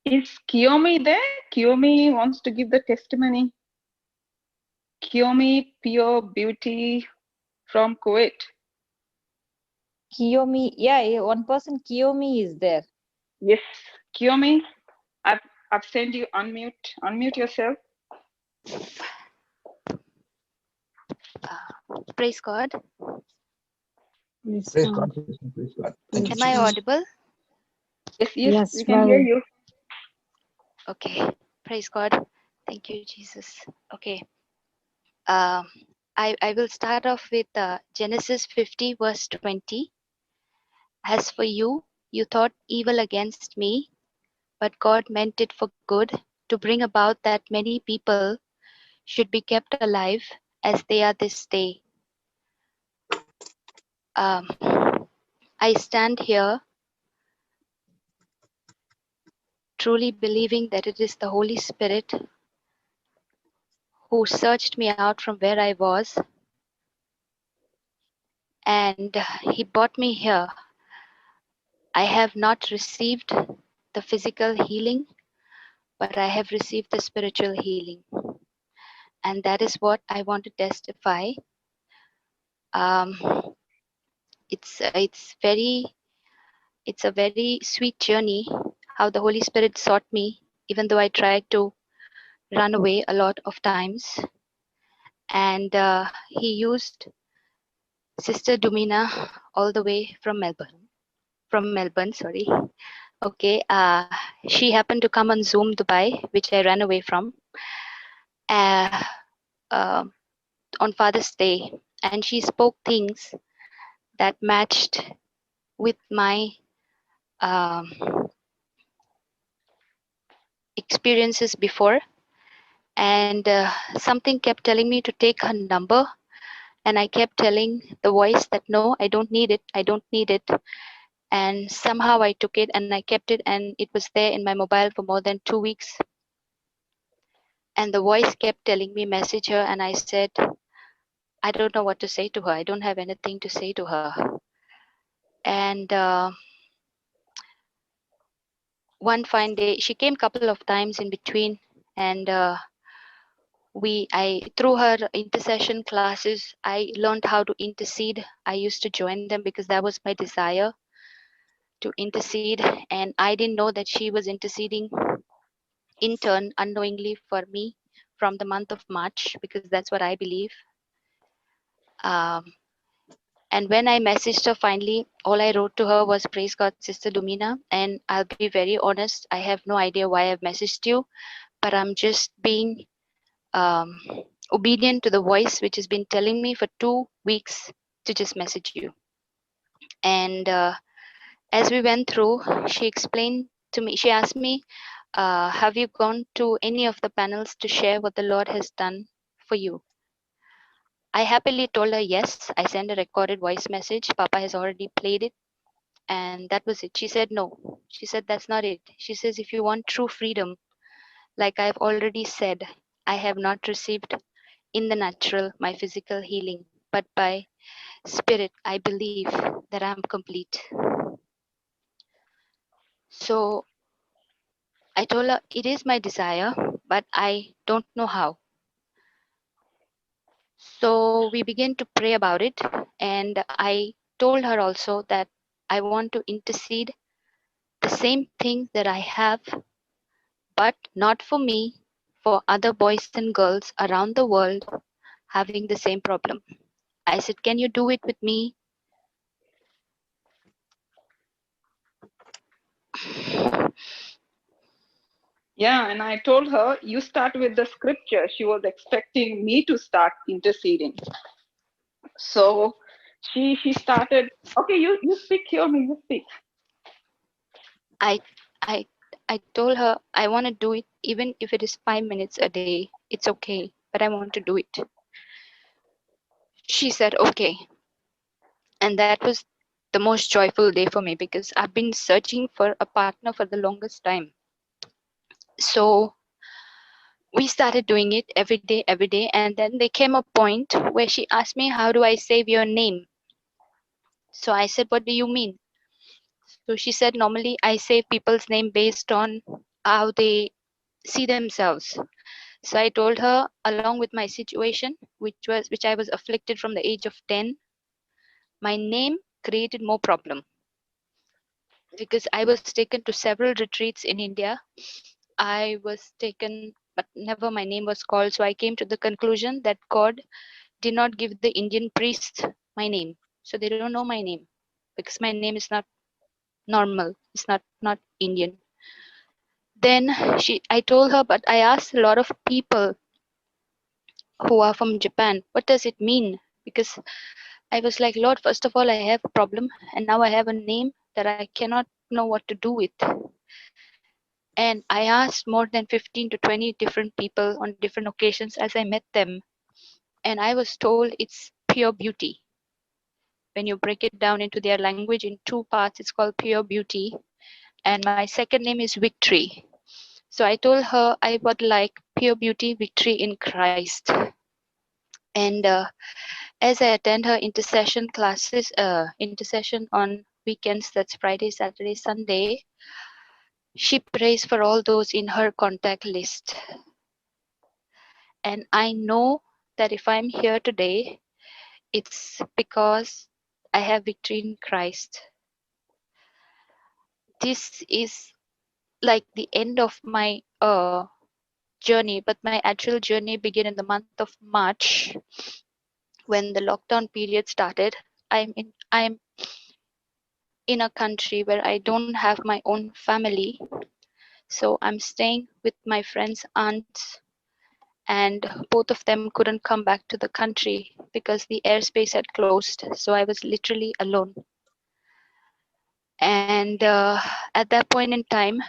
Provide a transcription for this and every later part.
Is Kiyomi there? Kiyomi wants to give the testimony. Kiyomi, pure beauty from Kuwait. Kiyomi, yeah, one person, Kiyomi, is there. Yes, Kiyomi, I've sent you unmute. Unmute yourself. Praise God. Praise God. Praise God. Thank you, Am I Jesus. audible? Yes, we can hear you. Okay. Praise God. Thank you, Jesus. Okay. I will start off with Genesis 50, verse 20. As for you, you thought evil against me, but God meant it for good, to bring about that many people should be kept alive as they are this day. I stand here truly believing that it is the Holy Spirit who searched me out from where I was, and He brought me here. I have not received the physical healing, but I have received the spiritual healing. And that is what I want to testify. Um, it's a very sweet journey, how the Holy Spirit sought me, even though I tried to run away a lot of times. And He used Sister Dumina all the way from Melbourne, sorry. Okay, she happened to come on Zoom Dubai, which I ran away from uh, uh, on Father's Day, and she spoke things that matched with my um, experiences before, and something kept telling me to take her number, and I kept telling the voice that no, I don't need it, I don't need it. And somehow I took it and I kept it, and it was there in my mobile for more than 2 weeks. And the voice kept telling me message her, and I said, I don't know what to say to her, I don't have anything to say to her. And one fine day, she came a couple of times in between, and I through her intercession classes, I learned how to intercede. I used to join them because that was my desire, to intercede, and I didn't know that she was interceding in turn unknowingly for me from the month of March, because that's what I believe. And when I messaged her finally, all I wrote to her was, praise God, Sister Lumina. And I'll be very honest, I have no idea why I've messaged you, but I'm just being obedient to the voice which has been telling me for 2 weeks to just message you. And as we went through, she explained to me, she asked me, have you gone to any of the panels to share what the Lord has done for you? I happily told her yes. I sent a recorded voice message. Papa has already played it. And that was it. She said no. She said that's not it. She says, if you want true freedom, like I've already said, I have not received in the natural my physical healing, but by spirit, I believe that I'm complete. So I told her it is my desire, but I don't know how. So we began to pray about it, and I told her also that I want to intercede the same thing that I have, but not for me, for other boys and girls around the world having the same problem. I said, can you do it with me? Yeah, and I told her, you start with the scripture. She was expecting me to start interceding. So she started, okay, you speak, Kiyomi, you speak. I told her I want to do it, even if it is 5 minutes a day. It's okay, but I want to do it. She said, okay. And that was the most joyful day for me, because I've been searching for a partner for the longest time. So we started doing it every day. And then there came a point where she asked me, how do I save your name? So I said, what do you mean? So she said, normally I save people's name based on how they see themselves. So I told her, along with my situation, which I was afflicted from the age of 10, my name created more problem because I was taken to several retreats in India. I was taken, but never my name was called. So I came to the conclusion that God did not give the Indian priests my name. So they don't know my name because my name is not normal. It's not Indian. Then I told her, but I asked a lot of people who are from Japan, what does it mean? Because I was like, Lord, first of all, I have a problem, and now I have a name that I cannot know what to do with. And I asked more than 15 to 20 different people on different occasions as I met them. And I was told it's pure beauty. When you break it down into their language in two parts, it's called pure beauty. And my second name is Victory. So I told her I would like pure beauty, victory in Christ. And as I attend her intercession classes, intercession on weekends, that's Friday, Saturday, Sunday, she prays for all those in her contact list. And I know that if I'm here today, it's because I have victory in Christ. This is like the end of my journey, but my actual journey began in the month of March when the lockdown period started. I'm in a country where I don't have my own family. So I'm staying with my friend's aunts, and both of them couldn't come back to the country because the airspace had closed. So I was literally alone. And at that point in time,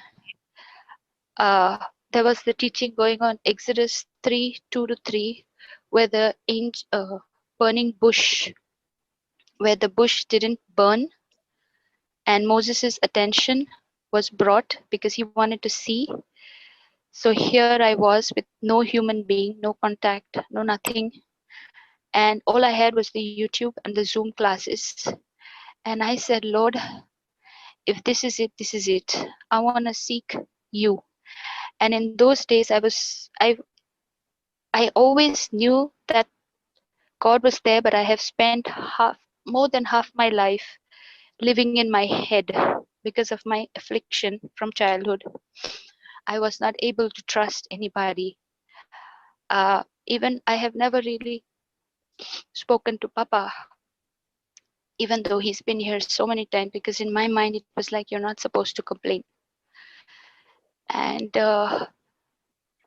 uh, there was the teaching going on Exodus 3:2-3, where the burning bush, where the bush didn't burn, and Moses's attention was brought because he wanted to see. So here I was with no human being, no contact, no nothing. And all I had was the YouTube and the Zoom classes. And I said, Lord, if this is it, this is it. I want to seek you. And in those days, I always knew that God was there, but I have spent more than half my life living in my head because of my affliction from childhood. I was not able to trust anybody. Even I have never really spoken to Papa, even though he's been here so many times, because in my mind it was like, you're not supposed to complain. And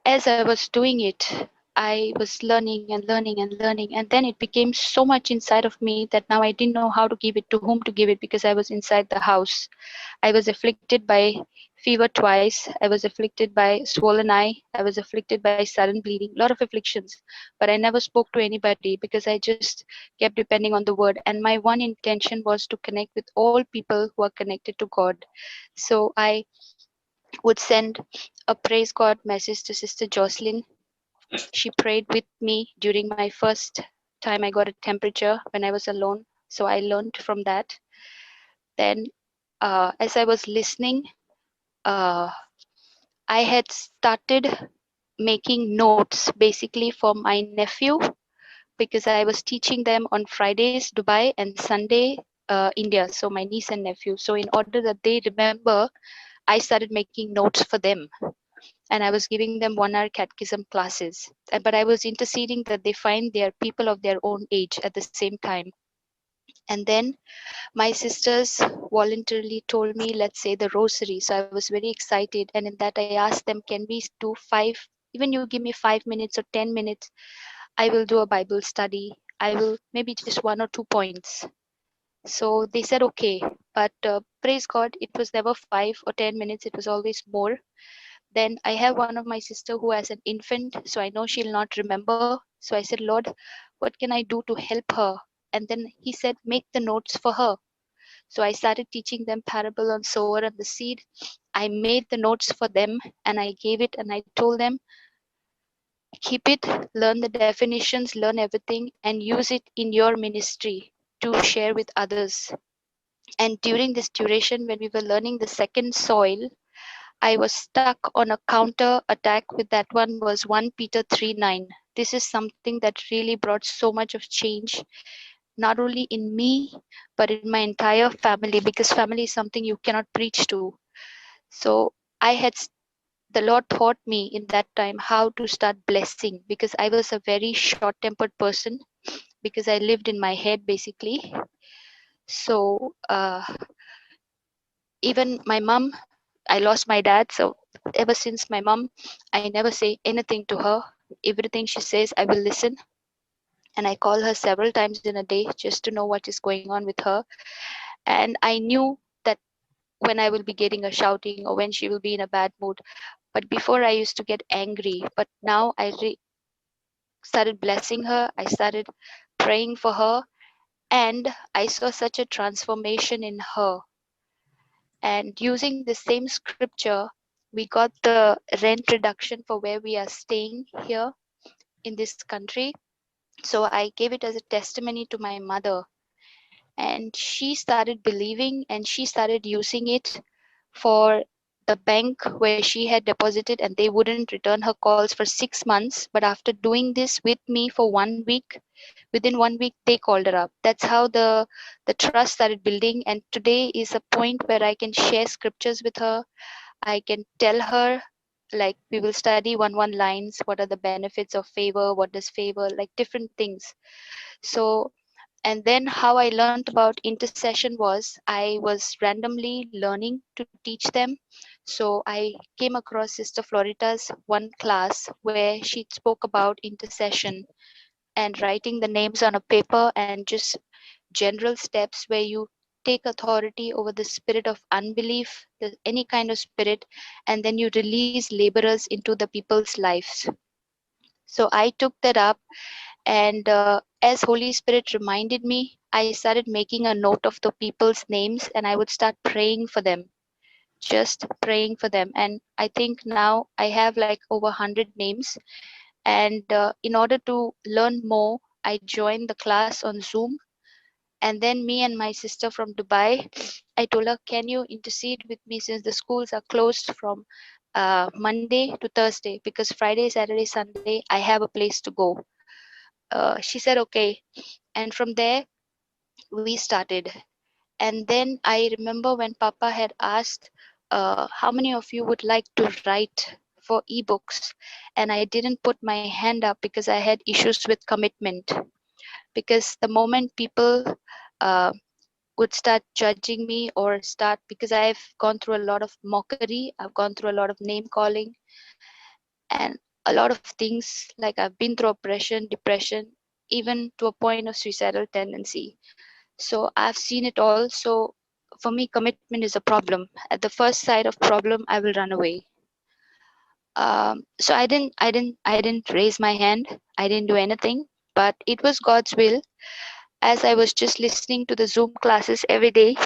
as I was doing it, I was learning and learning and learning, and then it became so much inside of me that now I didn't know how to give it, to whom to give it, because I was inside the house. I was afflicted by fever twice. I was afflicted by swollen eye. I was afflicted by sudden bleeding, a lot of afflictions, but I never spoke to anybody because I just kept depending on the word. And my one intention was to connect with all people who are connected to God. So I would send a praise God message to Sister Jocelyn. She prayed with me during my first time I got a temperature when I was alone. So I learned from that. Then as I was listening, I had started making notes basically for my nephew, because I was teaching them on Fridays Dubai and Sunday India, so my niece and nephew. So in order that they remember, I started making notes for them, and I was giving them 1 hour catechism classes. But I was interceding that they find their people of their own age at the same time. And then my sisters voluntarily told me, let's say the rosary. So I was very excited. And in that I asked them, can we do 5, even you give me 5 minutes or 10 minutes, I will do a Bible study. I will maybe just 1 or 2 points. So they said, okay, but praise God, it was never 5 or 10 minutes. It was always more. Then I have one of my sister who has an infant, so I know she'll not remember. So I said, Lord, what can I do to help her? And then he said, make the notes for her. So I started teaching them parable on sower and the seed. I made the notes for them and I gave it, and I told them, keep it, learn the definitions, learn everything, and use it in your ministry to share with others. And during this duration, when we were learning the second soil, I was stuck on a counter attack with that one was 1 Peter 3:9. This is something that really brought so much of change, not only in me, but in my entire family, because family is something you cannot preach to. So I had the Lord taught me in that time how to start blessing, because I was a very short-tempered person, because I lived in my head basically. So even my mom, I lost my dad. So ever since my mom, I never say anything to her. Everything she says, I will listen. And I call her several times in a day just to know what is going on with her. And I knew that when I will be getting a shouting or when she will be in a bad mood. But before I used to get angry, but now I started blessing her. I started praying for her, and I saw such a transformation in her. And using the same scripture, we got the rent reduction for where we are staying here in this country. So I gave it as a testimony to my mother, and she started believing and she started using it for the bank where she had deposited, and they wouldn't return her calls for 6 months. But after doing this with me for 1 week, within 1 week they called her up. That's how the trust started building, and today is a point where I can share scriptures with her. I can tell her, like, we will study one lines, what are the benefits of favor, what does favor, like different things. So, and then how I learned about intercession was I was randomly learning to teach them. So I came across Sister Florita's one class where she spoke about intercession and writing the names on a paper, and just general steps where you take authority over the spirit of unbelief, any kind of spirit, and then you release laborers into the people's lives. So I took that up, and as Holy Spirit reminded me, I started making a note of the people's names, and I would start praying for them, just praying for them. And I think now I have like over 100 names. And in order to learn more, I joined the class on Zoom. And then me and my sister from Dubai, I told her, can you intercede with me since the schools are closed from Monday to Thursday, because Friday, Saturday, Sunday, I have a place to go. She said, okay. And from there, we started. And then I remember when Papa had asked, how many of you would like to write for ebooks? And I didn't put my hand up because I had issues with commitment. Because the moment people uh, would start judging me or start, because I've gone through a lot of mockery, I've gone through a lot of name calling, and a lot of things, like I've been through oppression, depression, even to a point of suicidal tendency. So I've seen it all. So for me, commitment is a problem. At the first sight of problem, I will run away. So I didn't raise my hand. I didn't do anything, but it was God's will. As I was just listening to the Zoom classes every day,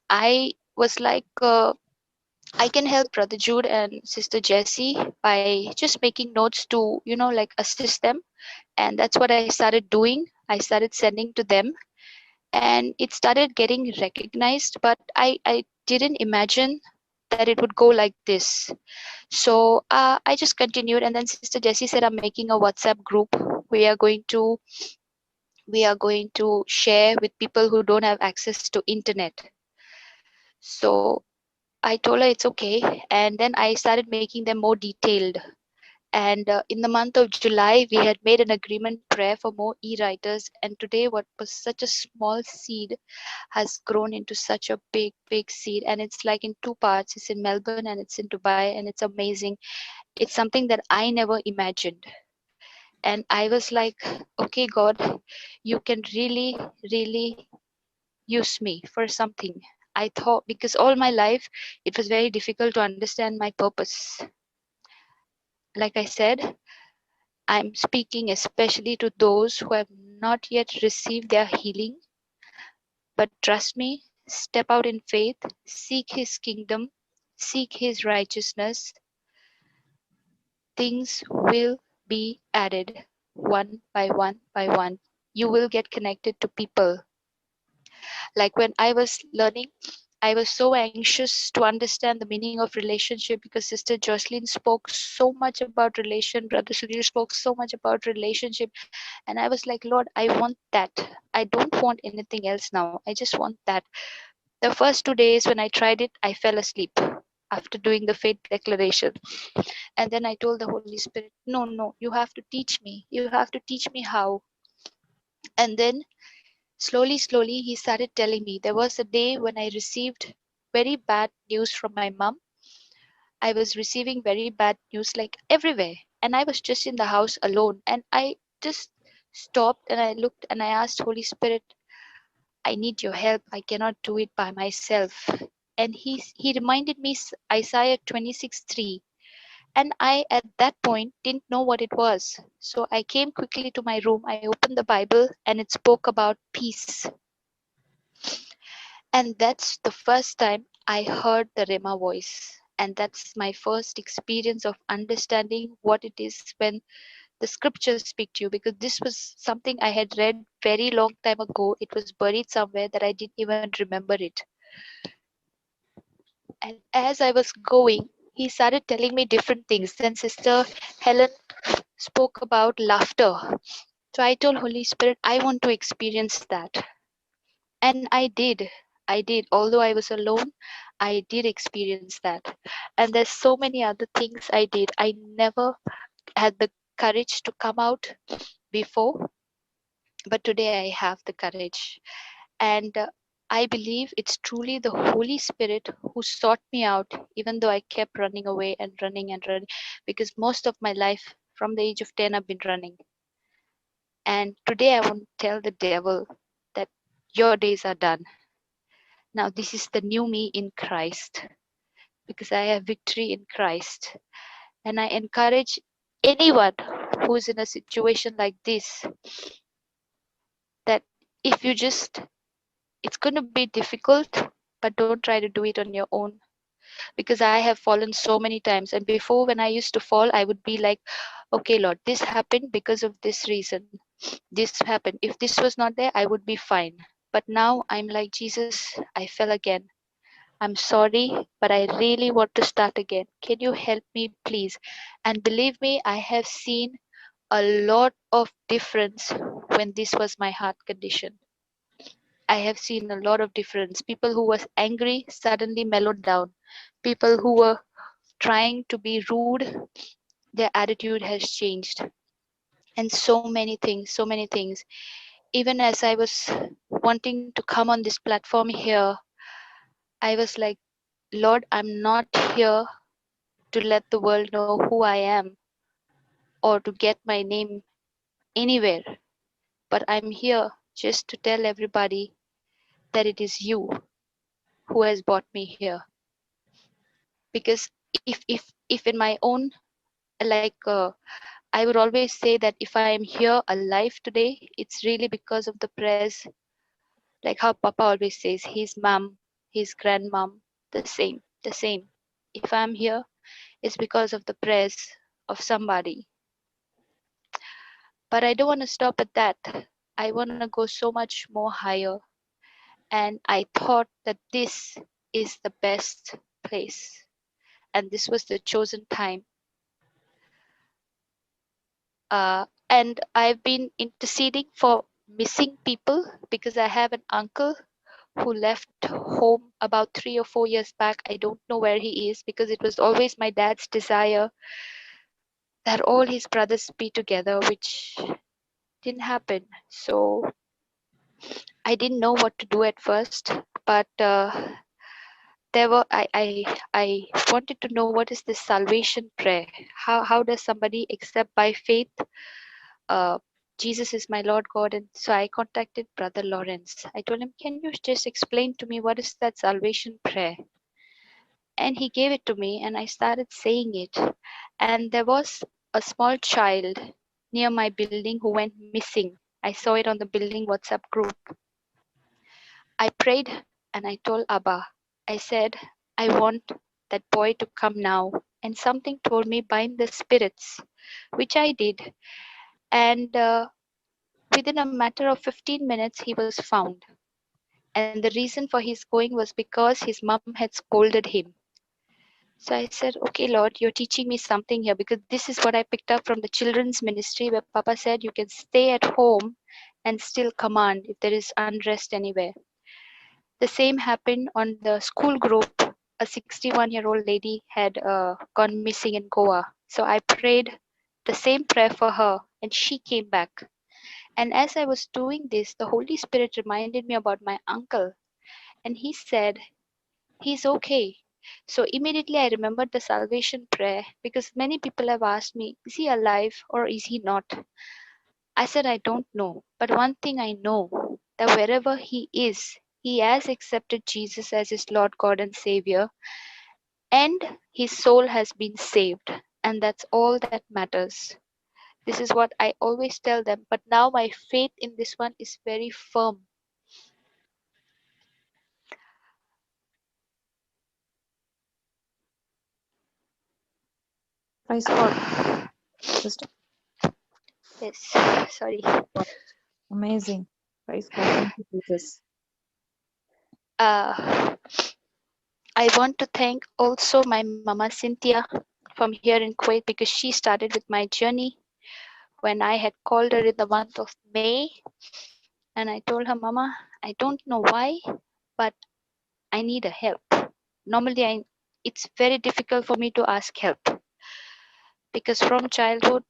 I was like, I can help Brother Jude and Sister Jessie by just making notes to, like assist them. And that's what I started doing. I started sending to them, and it started getting recognized, but I didn't imagine that it would go like this. So I just continued, and then Sister Jessie said, I'm making a WhatsApp group. We are going to share with people who don't have access to internet. So I told her it's okay, and then I started making them more detailed. And in the month of July, we had made an agreement prayer for more e-writers. And today, what was such a small seed has grown into such a big, big seed. And it's like in two parts. It's in Melbourne and it's in Dubai, and it's amazing. It's something that I never imagined. And I was like, okay, God, you can really, really use me for something. I thought, because all my life, it was very difficult to understand my purpose. Like I said, I'm speaking especially to those who have not yet received their healing. But trust me, step out in faith, seek His kingdom, seek His righteousness. Things will be added one by one by one. You will get connected to people. Like when I was learning I was so anxious to understand the meaning of relationship because Sister Jocelyn spoke so much about relation, Brother Sudhir spoke so much about relationship, and I was like, Lord, I want that. I don't want anything else now. I just want that. The first 2 days when I tried it, I fell asleep after doing the faith declaration. And then I told the Holy Spirit, no, no, you have to teach me. You have to teach me how. And then slowly, he started telling me. There was a day when I received very bad news from my mom. I was receiving very bad news like everywhere. And I was just in the house alone. And I just stopped and I looked and I asked Holy Spirit, I need your help. I cannot do it by myself. And he reminded me Isaiah 26:3. And I, at that point, didn't know what it was. So I came quickly to my room. I opened the Bible and it spoke about peace. And that's the first time I heard the Rema voice. And that's my first experience of understanding what it is when the scriptures speak to you, because this was something I had read very long time ago. It was buried somewhere that I didn't even remember it. And as I was going, he started telling me different things. Then Sister Helen spoke about laughter. So I told Holy Spirit, I want to experience that. And I did. I did. Although I was alone, I did experience that. And there's so many other things I did. I never had the courage to come out before, but today I have the courage. And I believe it's truly the Holy Spirit who sought me out, even though I kept running away and running and running, because most of my life from the age of 10, I've been running. And today I want to tell the devil that your days are done. Now, this is the new me in Christ, because I have victory in Christ. And I encourage anyone who's in a situation like this, that if you just, it's going to be difficult, but don't try to do it on your own. Because I have fallen so many times. And before, when I used to fall, I would be like, okay, Lord, this happened because of this reason. This happened. If this was not there, I would be fine. But now I'm like, Jesus, I fell again. I'm sorry, but I really want to start again. Can you help me, please? And believe me, I have seen a lot of difference when this was my heart condition. I have seen a lot of difference. People who were angry suddenly mellowed down. People who were trying to be rude, their attitude has changed. And so many things, so many things. Even as I was wanting to come on this platform here, I was like, Lord, I'm not here to let the world know who I am or to get my name anywhere, but I'm here just to tell everybody that it is you who has brought me here. Because if in my own, like I would always say that if I am here alive today, it's really because of the prayers, like how Papa always says, his mom, his grandmom, the same. If I'm here, it's because of the prayers of somebody. But I don't want to stop at that. I want to go so much more higher. And I thought that this is the best place. And this was the chosen time. And I've been interceding for missing people, because I have an uncle who left home about 3 or 4 years back. I don't know where he is, because it was always my dad's desire that all his brothers be together, which didn't happen. So I didn't know what to do at first, but there were I wanted to know, what is this salvation prayer? How does somebody accept by faith? Uh, Jesus is my Lord God. And so I contacted Brother Lawrence. I told him, can you just explain to me what is that salvation prayer? And he gave it to me, and I started saying it. And there was a small child near my building who went missing. I saw it on the building WhatsApp group. I prayed and I told Abba, I said, I want that boy to come now. And something told me, bind the spirits, which I did. And within a matter of 15 minutes, he was found. And the reason for his going was because his mom had scolded him. So I said, okay, Lord, you're teaching me something here, because this is what I picked up from the children's ministry, where Papa said you can stay at home and still command if there is unrest anywhere. The same happened on the school group. A 61-year-old lady had gone missing in Goa. So I prayed the same prayer for her, and she came back. And as I was doing this, the Holy Spirit reminded me about my uncle. And he said, he's okay. So immediately I remembered the salvation prayer, because many people have asked me, is he alive or is he not? I said, I don't know. But one thing I know, that wherever he is, he has accepted Jesus as his Lord, God, and Savior, and his soul has been saved. And that's all that matters. This is what I always tell them. But now my faith in this one is very firm. Praise God, sister. Yes, sorry. Amazing. Praise God. Thank you, Jesus. Uh, I want to thank also my mama Cynthia from here in Kuwait, because she started with my journey when I had called her in the month of May. And I told her, Mama, I don't know why, but I need a help. Normally, it's very difficult for me to ask help, because from childhood,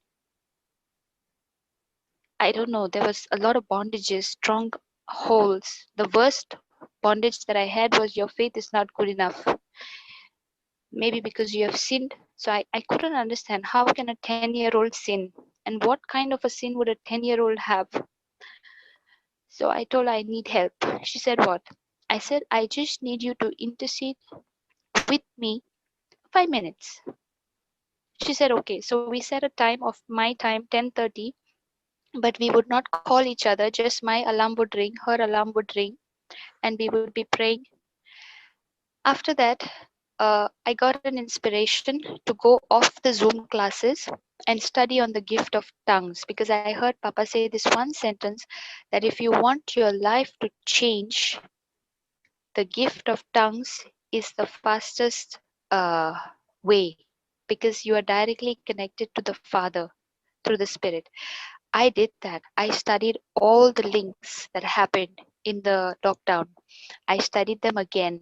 I don't know, there was a lot of bondages, strong holds. The worst bondage that I had was, your faith is not good enough. Maybe because you have sinned. So I couldn't understand, how can a 10-year-old sin? And what kind of a sin would a 10-year-old have? So I told her I need help. She said, what? I said, I just need you to intercede with me 5 minutes. She said, okay. So we set a time of my time, 10:30, but we would not call each other. Just my alarm would ring, her alarm would ring, and we would be praying. After that, I got an inspiration to go off the Zoom classes and study on the gift of tongues, because I heard Papa say this one sentence, that if you want your life to change, the gift of tongues is the fastest way, because you are directly connected to the Father through the Spirit. I did that. I studied all the links that happened in the lockdown. I studied them again.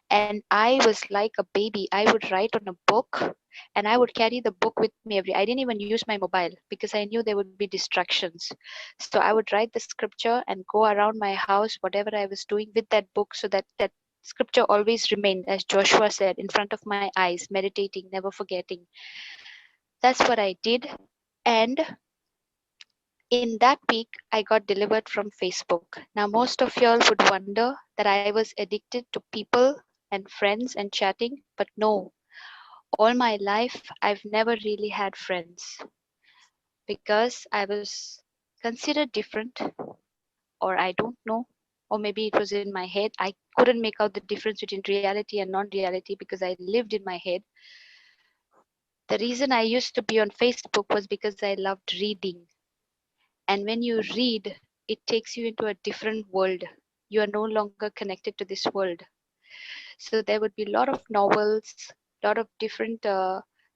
And I was like a baby. I would write on a book, and I would carry the book with me every. I didn't even use my mobile, because I knew there would be distractions. So I would write the scripture and go around my house, whatever I was doing with that book, so that that scripture always remained, as Joshua said, in front of my eyes, meditating, never forgetting. That's what I did. And in that week, I got delivered from Facebook. Now, most of y'all would wonder that I was addicted to people and friends and chatting, but no. All my life, I've never really had friends, because I was considered different, or I don't know, or maybe it was in my head. I couldn't make out the difference between reality and non-reality, because I lived in my head. The reason I used to be on Facebook was because I loved reading. And when you read, it takes you into a different world. You are no longer connected to this world. So there would be a lot of novels, a lot of different,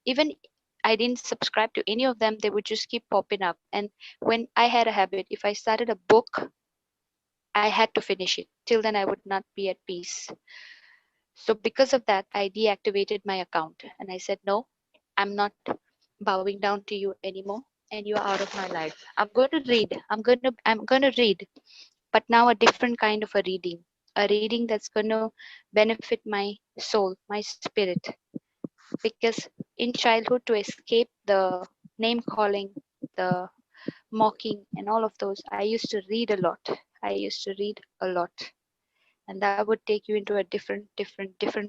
even I didn't subscribe to any of them, they would just keep popping up. And when I had a habit, if I started a book, I had to finish it. Till then, I would not be at peace. So because of that, I deactivated my account. And I said, no, I'm not bowing down to you anymore. And you are out of my life. I'm going to read. I'm going to read, but now a different kind of a reading that's going to benefit my soul, my spirit. Because in childhood, to escape the name calling, the mocking, and all of those, I used to read a lot. I used to read a lot, and that would take you into a different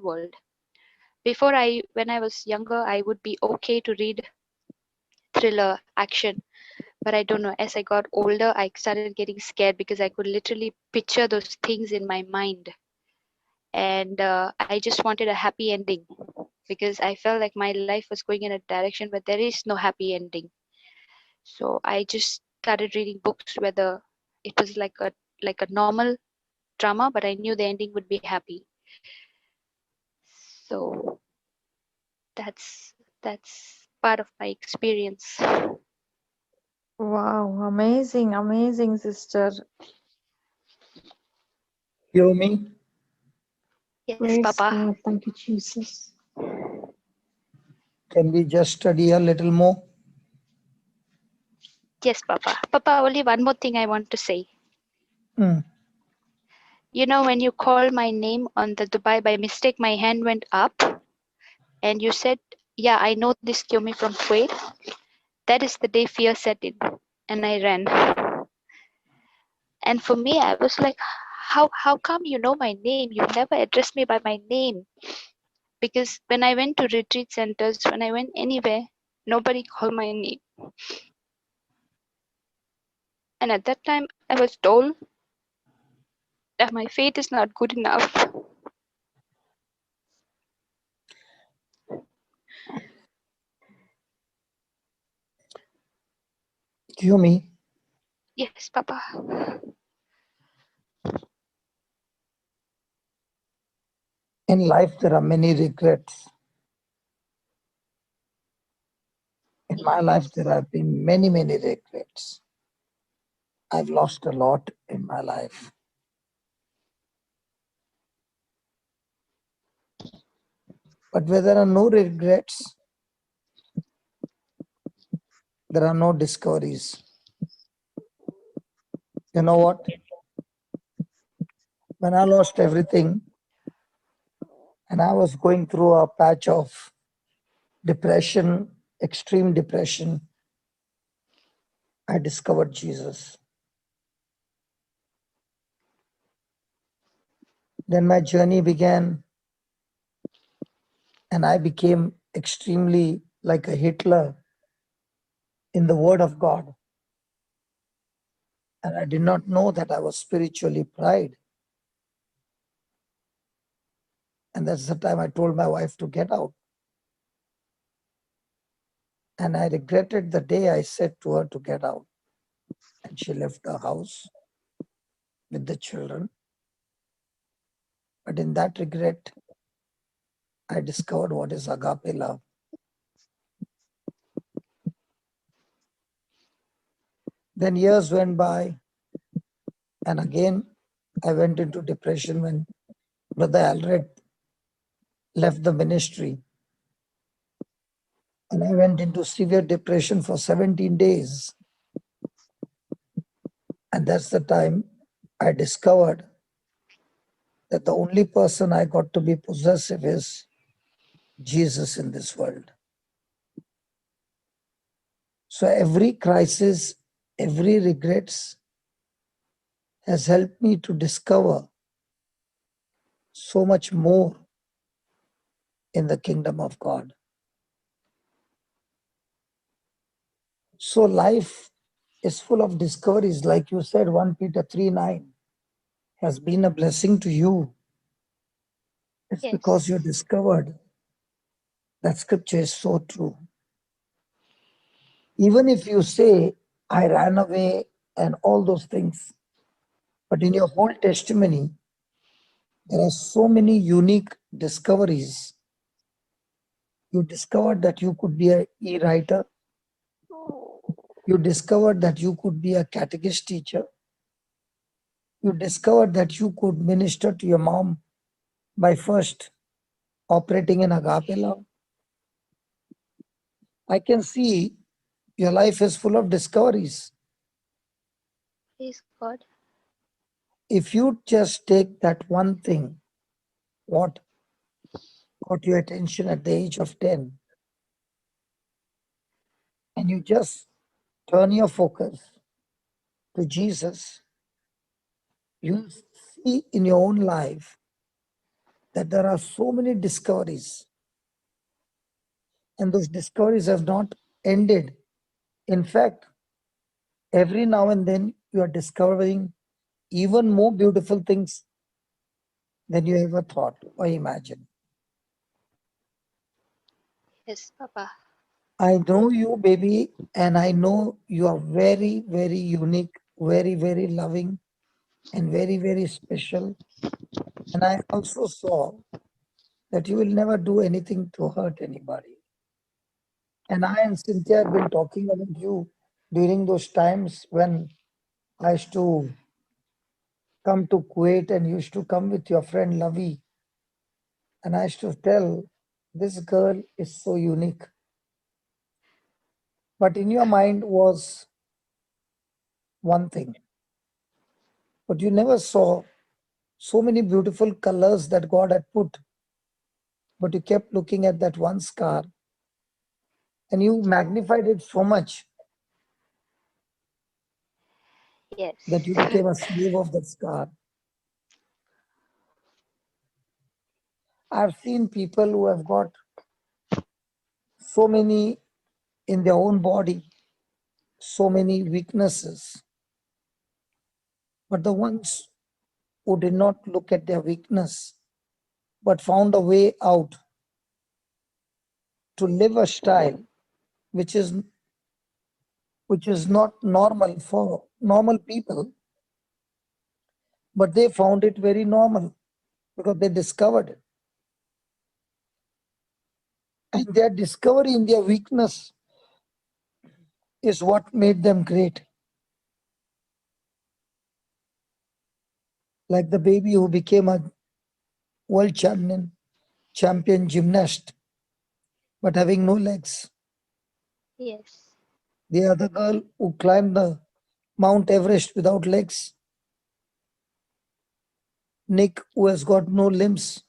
world. Before, when I was younger, I would be okay to read thriller, action, but I don't know, as I got older, I started getting scared, because I could literally picture those things in my mind. And I just wanted a happy ending, because I felt like my life was going in a direction where there is no happy ending. So I just started reading books, whether it was like a normal drama, but I knew the ending would be happy. So that's part of my experience. Wow, amazing, amazing, sister. Kiyomi, Yes, Praise Papa. God. Thank you, Jesus. can we just study a little more? Yes, Papa. Papa, only one more thing I want to say. Hmm. You know, when you called my name on the Dubai by mistake, my hand went up and you said, "Yeah, I know this Kiyomi from Kuwait." That is the day fear set in and I ran. And for me, I was like, how come you know my name? You never addressed me by my name. Because when I went to retreat centers, when I went anywhere, nobody called my name. And at that time, I was told that my faith is not good enough. Kiyomi, Yes, Papa. in life there are many regrets. In my life there have been many regrets. I've lost a lot in my life. But where there are no regrets, there are no discoveries. You know what? When I lost everything and I was going through a patch of depression, extreme depression, I discovered Jesus. Then my journey began and I became extremely like a Hitler in the Word of God. And I did not know that I was spiritually pride. And that's the time I told my wife to get out. And I regretted the day I said to her to get out. And she left the house with the children. But in that regret, I discovered what is agape love. Then years went by, and again I went into depression when Brother Alred left the ministry. And I went into severe depression for 17 days. And that's the time I discovered that the only person I got to be possessive is Jesus in this world. So every crisis, every regrets has helped me to discover so much more in the kingdom of God. So life is full of discoveries. Like you said, 1 Peter 3:9 has been a blessing to you. It's because you Yes. discovered that scripture is so true. Even if you say, I ran away and all those things, but in your whole testimony, there are so many unique discoveries. You discovered that you could be an e-writer. You discovered that you could be a catechist teacher. You discovered that you could minister to your mom by first operating in agape love. I can see your life is full of discoveries. Praise God. If you just take that one thing, what caught your attention at the age of 10, and you just turn your focus to Jesus, you see in your own life that there are so many discoveries, and those discoveries have not ended. In fact, every now and then you are discovering even more beautiful things than you ever thought or imagined. Yes, Papa. I know you, baby, and I know you are very, very unique, very, very loving, and very, very special. And I also saw that you will never do anything to hurt anybody. And I and Cynthia have been talking about you during those times when I used to come to Kuwait and you used to come with your friend Lavi. And I used to tell, this girl is so unique. But in your mind was one thing. But you never saw so many beautiful colors that God had put. But you kept looking at that one scar and you magnified it so much Yes. that you became a slave of that scar. I've seen people who have got so many in their own body, so many weaknesses. But the ones who did not look at their weakness, but found a way out to live a style which is not normal for normal people, but they found it very normal because they discovered it. And their discovery in their weakness is what made them great. Like the baby who became a world champion gymnast, but having no legs. Yes. The other girl who climbed the Mount Everest without legs. Nick, who has got no limbs.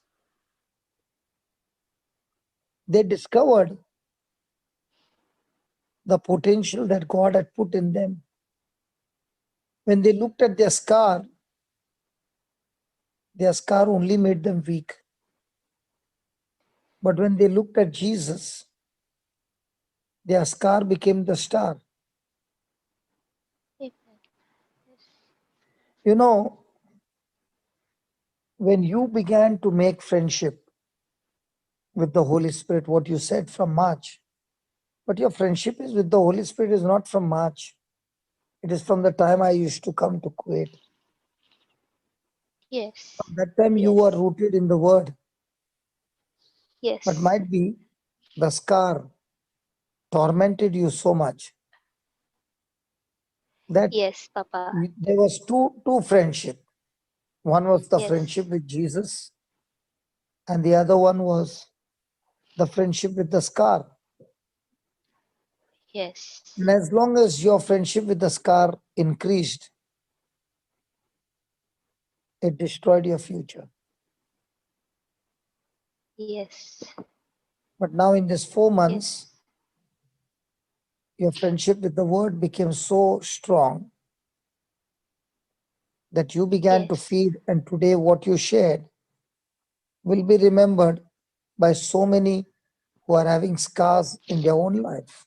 They discovered the potential that God had put in them. When they looked at their scar only made them weak. But when they looked at Jesus, their scar became the star. Amen. You know, when you began to make friendship with the Holy Spirit, what you said from March, but your friendship is with the Holy Spirit is not from March. It is from the time I used to come to Kuwait. Yes. From that time you were rooted in the Word, Yes. but might be the scar tormented you so much that Yes, Papa. there was two friendship. One was the Yes. friendship with Jesus, and the other one was the friendship with the scar. Yes. And as long as your friendship with the scar increased, it destroyed your future. Yes. But now in this 4 months, Yes. your friendship with the Word became so strong that you began to Yes. feed, and today what you shared will be remembered by so many who are having scars in their own life.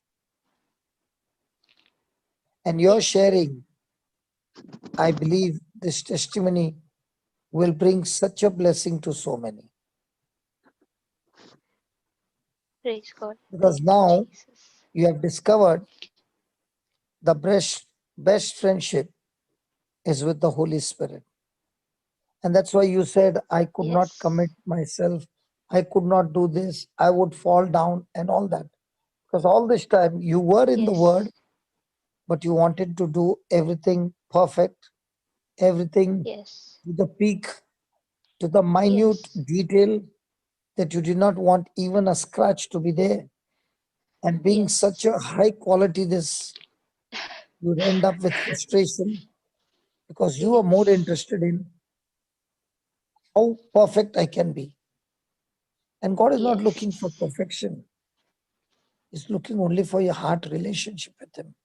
And your Yes. sharing, I believe this testimony will bring such a blessing to so many. Praise God. Because Thank you, now Jesus. you have discovered the best friendship is with the Holy Spirit. And that's why you said, I could not Yes. commit myself. I could not do this. I would fall down and all that. Because all this time you were in the Yes. Word, but you wanted to do everything perfect, everything Yes. to the peak, to the minute Yes. detail that you did not want even a scratch to be there. And being Yes. such a high quality, this you would end up with frustration because you are more Yes. interested in how perfect I can be. And God is not looking for Yes. perfection. He's looking only for your heart relationship with Him.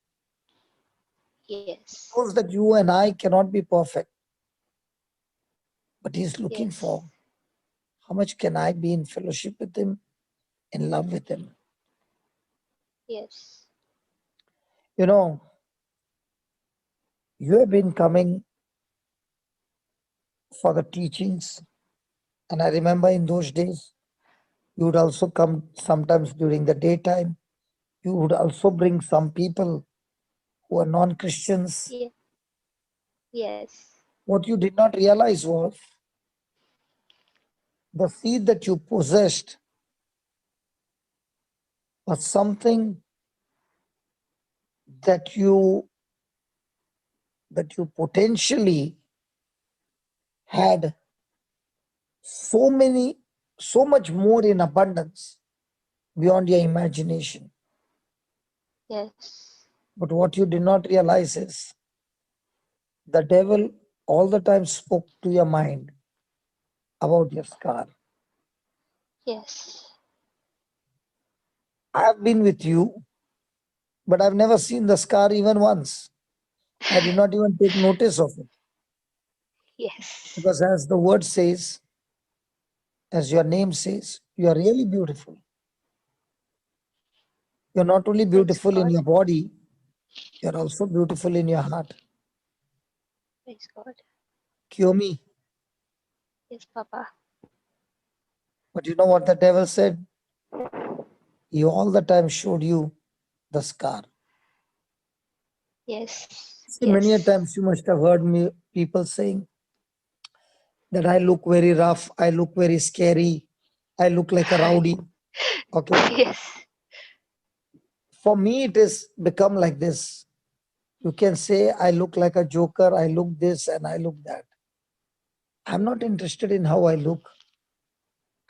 Yes. Knows that you and I cannot be perfect, but He's looking Yes. for how much can I be in fellowship with Him, in love with Him. Yes. You know, you have been coming for the teachings, and I remember in those days, you would also come sometimes during the daytime. You would also bring some people who are non-Christians. Yeah. Yes. What you did not realize was the seed that you possessed was something that you potentially had so much more in abundance beyond your imagination. Yes. But what you did not realize is the devil all the time spoke to your mind about your scar. Yes. I have been with you, but I've never seen the scar even once. I did not even take notice of it. Yes. Because as the word says, as your name says, you are really beautiful. You're not only Praise beautiful in God. your body, you're also beautiful in your heart. Praise God. Kiyomi, Yes, Papa. but you know what the devil said? He all the time showed you the scar. Yes. See, many a Yes. times you must have heard me people saying that I look very rough, I look very scary, I look like a rowdy. Okay. Yes. For me, it is become like this. You can say I look like a joker, I look this and I look that. I'm not interested in how I look.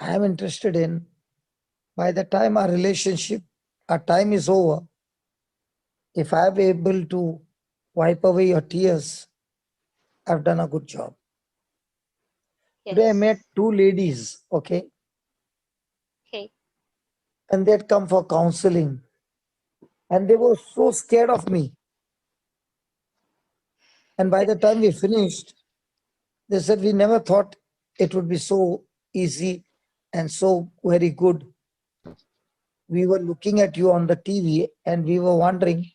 I am interested in by the time our time is over, if I'm able to wipe away your tears, I've done a good job. Today I Yes. met two ladies, okay, Okay. and they had come for counseling and they were so scared of me. And by the time we finished, they said, we never thought it would be so easy and so very good. We were looking at you on the TV and we were wondering,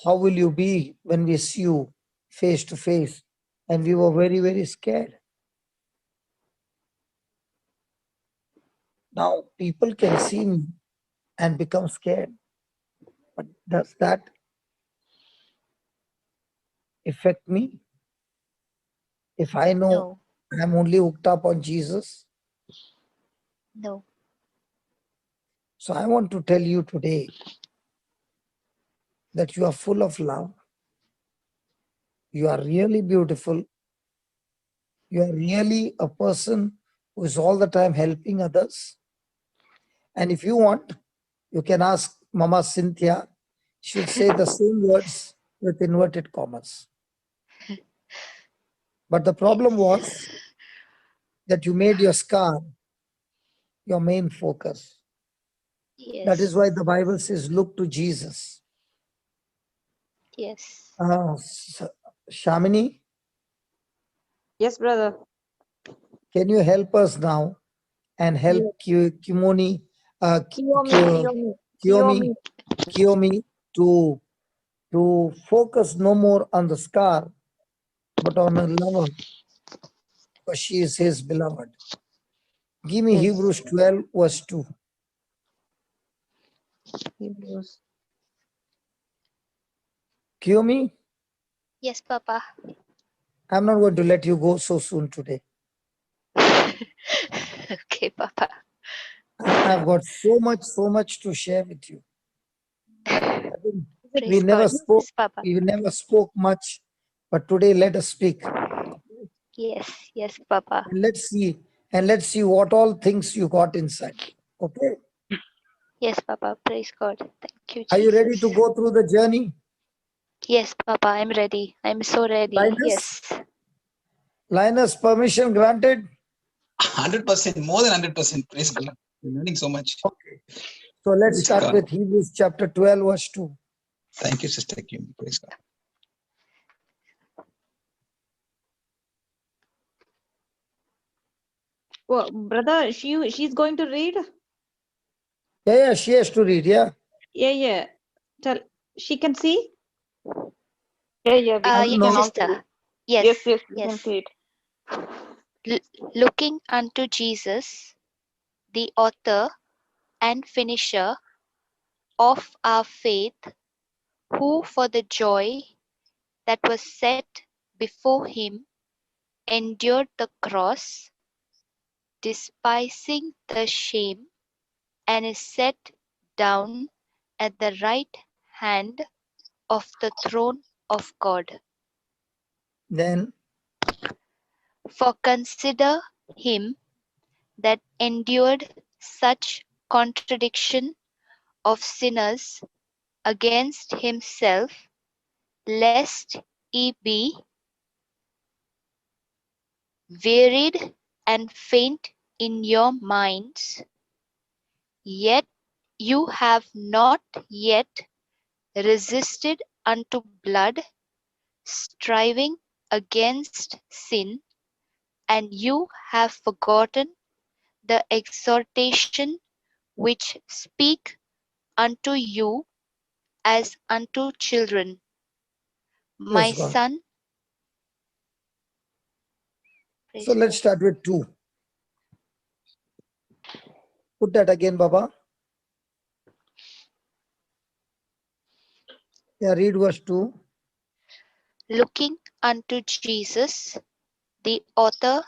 how will you be when we see you face to face? And we were very, very scared. Now people can see me and become scared. But does that affect me? If I know No. I'm only hooked up on Jesus. No. So I want to tell you today that you are full of love. You are really beautiful. You are really a person who is all the time helping others. And if you want, you can ask Mama Cynthia. She'll say the same words with inverted commas. But the problem was Yes. that you made your scar your main focus. That is Yes. why the Bible says, look to Jesus. Yes. Shamini, Yes, brother. can you help us now and help Yes. Kimoni, Kiyomi, Kiyomi, Kiyomi, Kiyomi. Kiyomi to focus no more on the scar, but on a lover, because she is his beloved. Give me Yes. Hebrews 12, verse 2. Hebrews. Kiyomi, Yes, Papa. I'm not going to let you go so soon today. Okay, Papa. I've got so much to share with you. I think we Praise never God. spoke, Yes, Papa. we never spoke much, but today let us speak. Yes. Yes, Papa. And let's see what all things you got inside. Okay. Yes, Papa. Praise God. Thank you, Are you ready Jesus. to go through the journey? Yes, Papa. I'm ready. I'm so ready. Linus? Yes. Linus, permission granted? 100%, more than 100%. Praise God. We're learning so much. Okay. So let's Praise start God. with Hebrews chapter 12, verse 2. Thank you, Sister Kim. Praise God. Well, brother, she's going to read. Yeah, she has to read, yeah. Yeah. Tell she can see. Yeah, yeah, we I Yes, don't know. sister. yes, Yes. we can Yes. see it. Looking unto Jesus, the author and finisher of our faith, who for the joy that was set before him endured the cross, despising the shame, and is set down at the right hand of the throne of God. Then, For consider him that endured such contradiction of sinners against himself, lest ye be wearied and faint in your minds. Yet you have not yet resisted unto blood, striving against sin, and you have forgotten the exhortation which speak unto you as unto children. My praise God. son, So praise let's God. start with 2. Put that again, Baba. Yeah, read verse 2. Looking unto Jesus, the author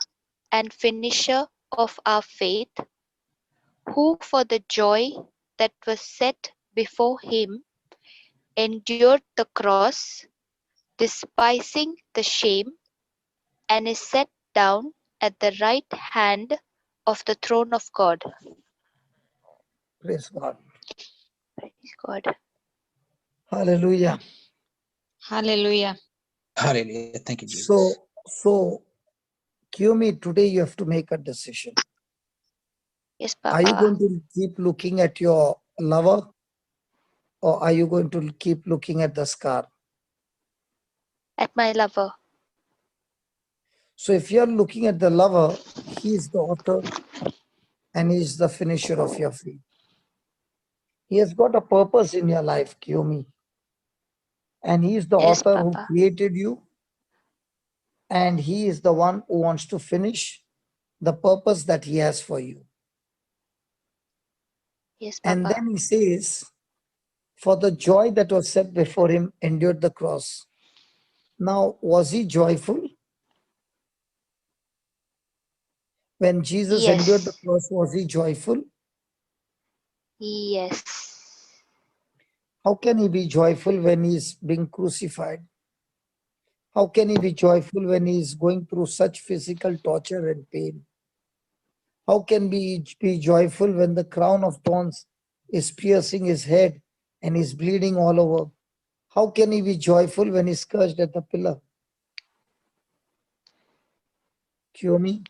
and finisher of our faith, who for the joy that was set before him endured the cross, despising the shame, and is set down at the right hand of the throne of God. Praise God. Praise God. Hallelujah. Hallelujah. Hallelujah. Thank you, Jesus. So, Kiyomi, today you have to make a decision. Yes, Are you Papa. going to keep looking at your lover, or are you going to keep looking at the scar? At my lover. So if you're looking at the lover, he is the author and he is the finisher of your faith. He has got a purpose in your life, Kiyomi. And he is the Yes, author who Papa. created you. And he is the one who wants to finish the purpose that he has for you. Yes, And Papa. then he says, for the joy that was set before him, endured the cross. Now, was he joyful? When Jesus endured the Yes. cross, was he joyful? Yes. How can he be joyful when he is being crucified? How can he be joyful when he is going through such physical torture and pain? How can he be joyful when the crown of thorns is piercing his head and is bleeding all over? How can he be joyful when he's scourged at the pillar? Kiyomi?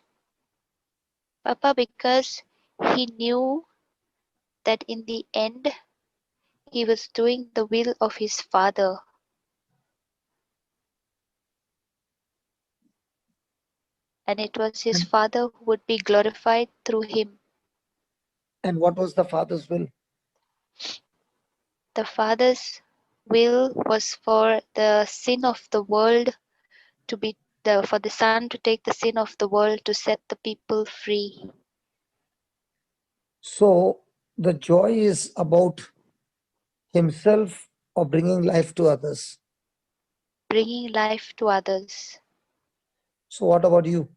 Papa, because he knew that in the end he was doing the will of his Father. And it was his And, Father who would be glorified through him. and what was the Father's will? The Father's will was for the sin of the world to be for the Son to take the sin of the world to set the people free. So the joy is about himself or bringing life to others. Bringing life to others. So what about you?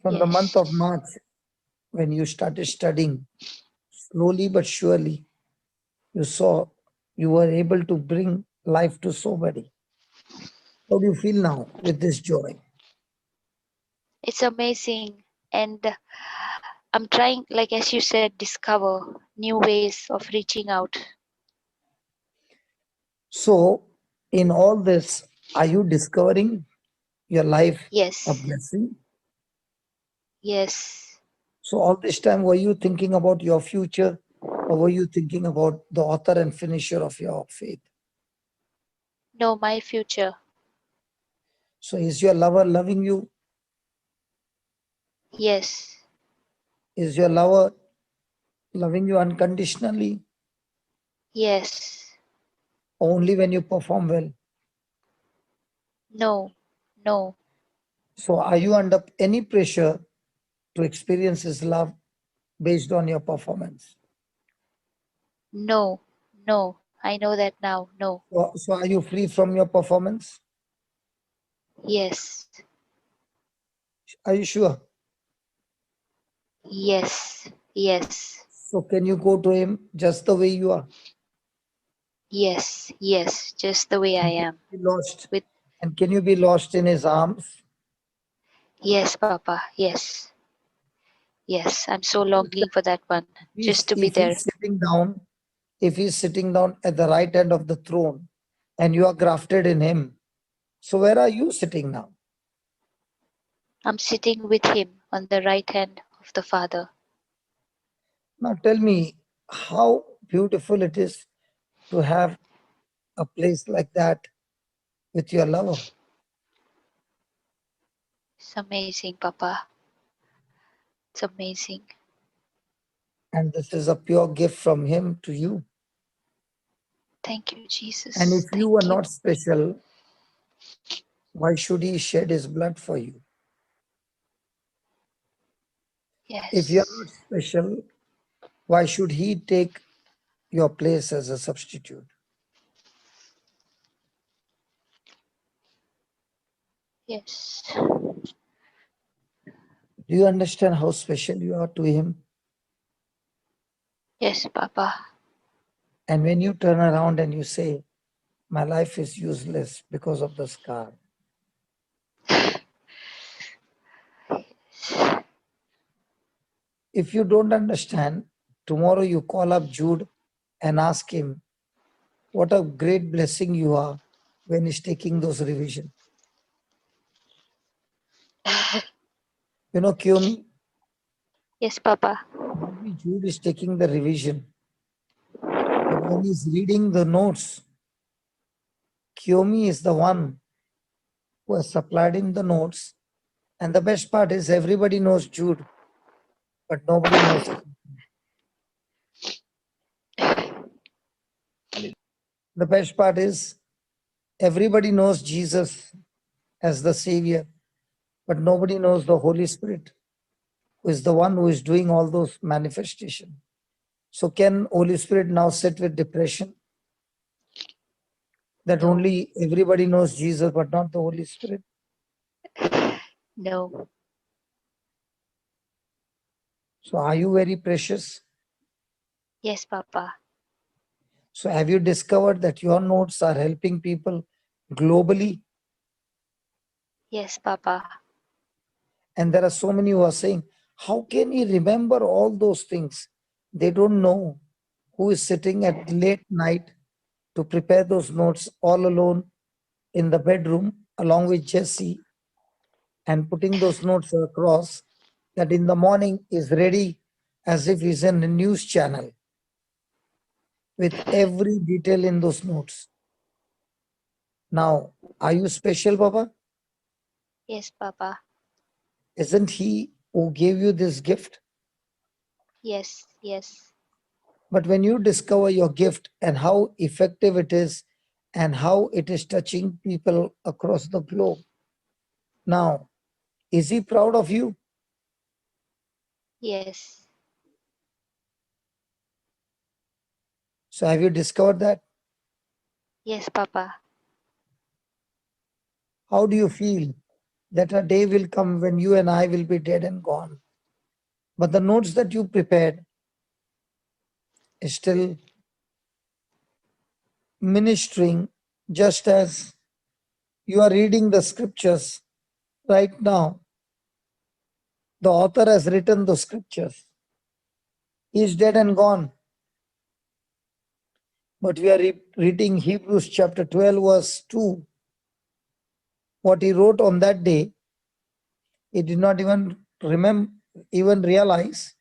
From the month of Yes. March, when you started studying, slowly but surely, you saw you were able to bring life to somebody. How do you feel now with this joy? It's amazing. And I'm trying, like as you said, discover new ways of reaching out. So, in all this, are you discovering your life a Yes. blessing? Yes. So, all this time, were you thinking about your future, or were you thinking about the author and finisher of your faith? No, my future. So, is your lover loving you? Yes. Is your lover loving you unconditionally, Yes. or only when you perform well? No. No. So, are you under any pressure to experience his love based on your performance? No. No. I know that now. No. So, are you free from your performance? Yes. Are you sure? Yes. Yes. So can you go to him just the way you are? Yes. Yes. Just the way I And can am. you be lost? With And can you be lost in his arms? yes, Papa. Yes. Yes. I'm so longing for that one. Just to be If there. he's sitting down, if he's sitting down at the right hand of the throne and you are grafted in him, so where are you sitting now? I'm sitting with him on the right hand of the Father. Now tell me how beautiful it is to have a place like that with your lover. It's amazing, Papa. It's amazing. And this is a pure gift from him to you. Thank you, And Jesus. if you are Thank you. not special, why should he shed his blood for you? If you are not Yes. special, why should he take your place as a substitute? Yes. Do you understand how special you are to him? Yes, Papa. And when you turn around and you say, my life is useless because of the scar. If you don't understand, tomorrow you call up Jude and ask him, what a great blessing you are when he's taking those revision. You know, Kiyomi, Yes, Papa. maybe Jude is taking the revision, but when he's reading the notes, Kiyomi is the one who has supplied him the notes. And the best part is everybody knows Jude, but nobody knows. The best part is everybody knows Jesus as the Savior, but nobody knows the Holy Spirit, who is the one who is doing all those manifestations. So can Holy Spirit now sit with depression? That No. only everybody knows Jesus, but not the Holy Spirit. No. So are you very precious? Yes, Papa. So have you discovered that your notes are helping people globally? Yes, Papa. And there are so many who are saying, how can he remember all those things? They don't know who is sitting at late night to prepare those notes all alone in the bedroom along with Jesse and putting those notes across that in the morning is ready as if he's in a news channel with every detail in those notes. Now, are you special, Baba? Yes, Papa. Isn't he who gave you this gift? Yes. Yes. But when you discover your gift and how effective it is and how it is touching people across the globe, now, is he proud of you? Yes. So have you discovered that? Yes, Papa. How do you feel that a day will come when you and I will be dead and gone? But the notes that you prepared is still ministering just as you are reading the scriptures right now. The author has written the scriptures. He is dead and gone. But we are reading Hebrews chapter 12, verse 2. What he wrote on that day, he did not even realize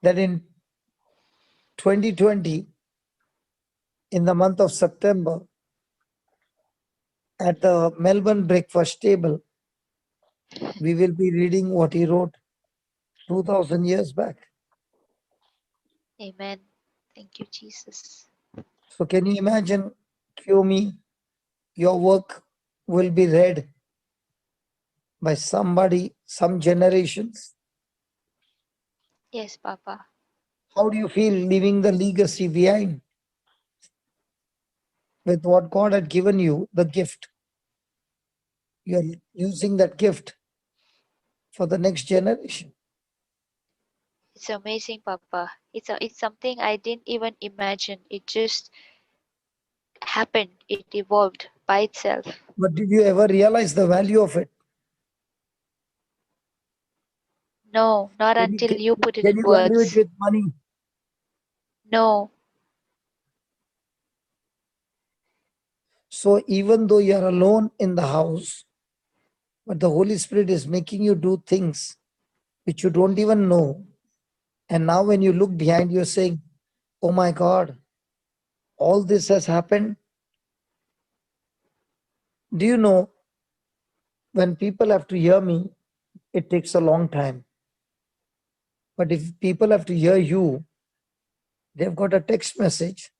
that in 2020, in the month of September, at the Melbourne breakfast table, we will be reading what he wrote 2000 years back. Amen. Thank you, Jesus. So can you imagine, Kiyomi, your work will be read by somebody, some generations. Yes, Papa. How do you feel leaving the legacy behind with what God had given you, the gift? You're using that gift for the next generation. It's amazing, Papa. It's something I didn't even imagine. It just happened. It evolved by itself. But did you ever realize the value of it? No, not Can you, until can, you put it can in you value it words. with money? No. So even though you're alone in the house, but the Holy Spirit is making you do things which you don't even know. And now when you look behind, you're saying, oh my God, all this has happened. Do you know, when people have to hear me, it takes a long time. But if people have to hear you, they've got a text message,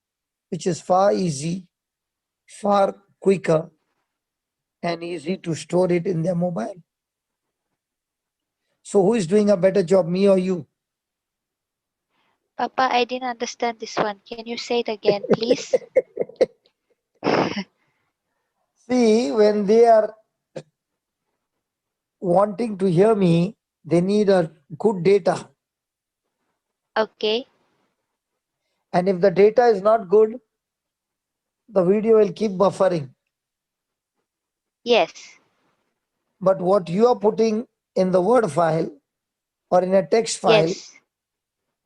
which is far easy, far quicker, and easy to store it in their mobile. So who is doing a better job, me or you? Papa, I didn't understand this one. Can you say it again, please? See, when they are wanting to hear me, they need a good data. Okay. And if the data is not good, the video will keep buffering. Yes. But what you are putting in the Word file or in a text file, Yes.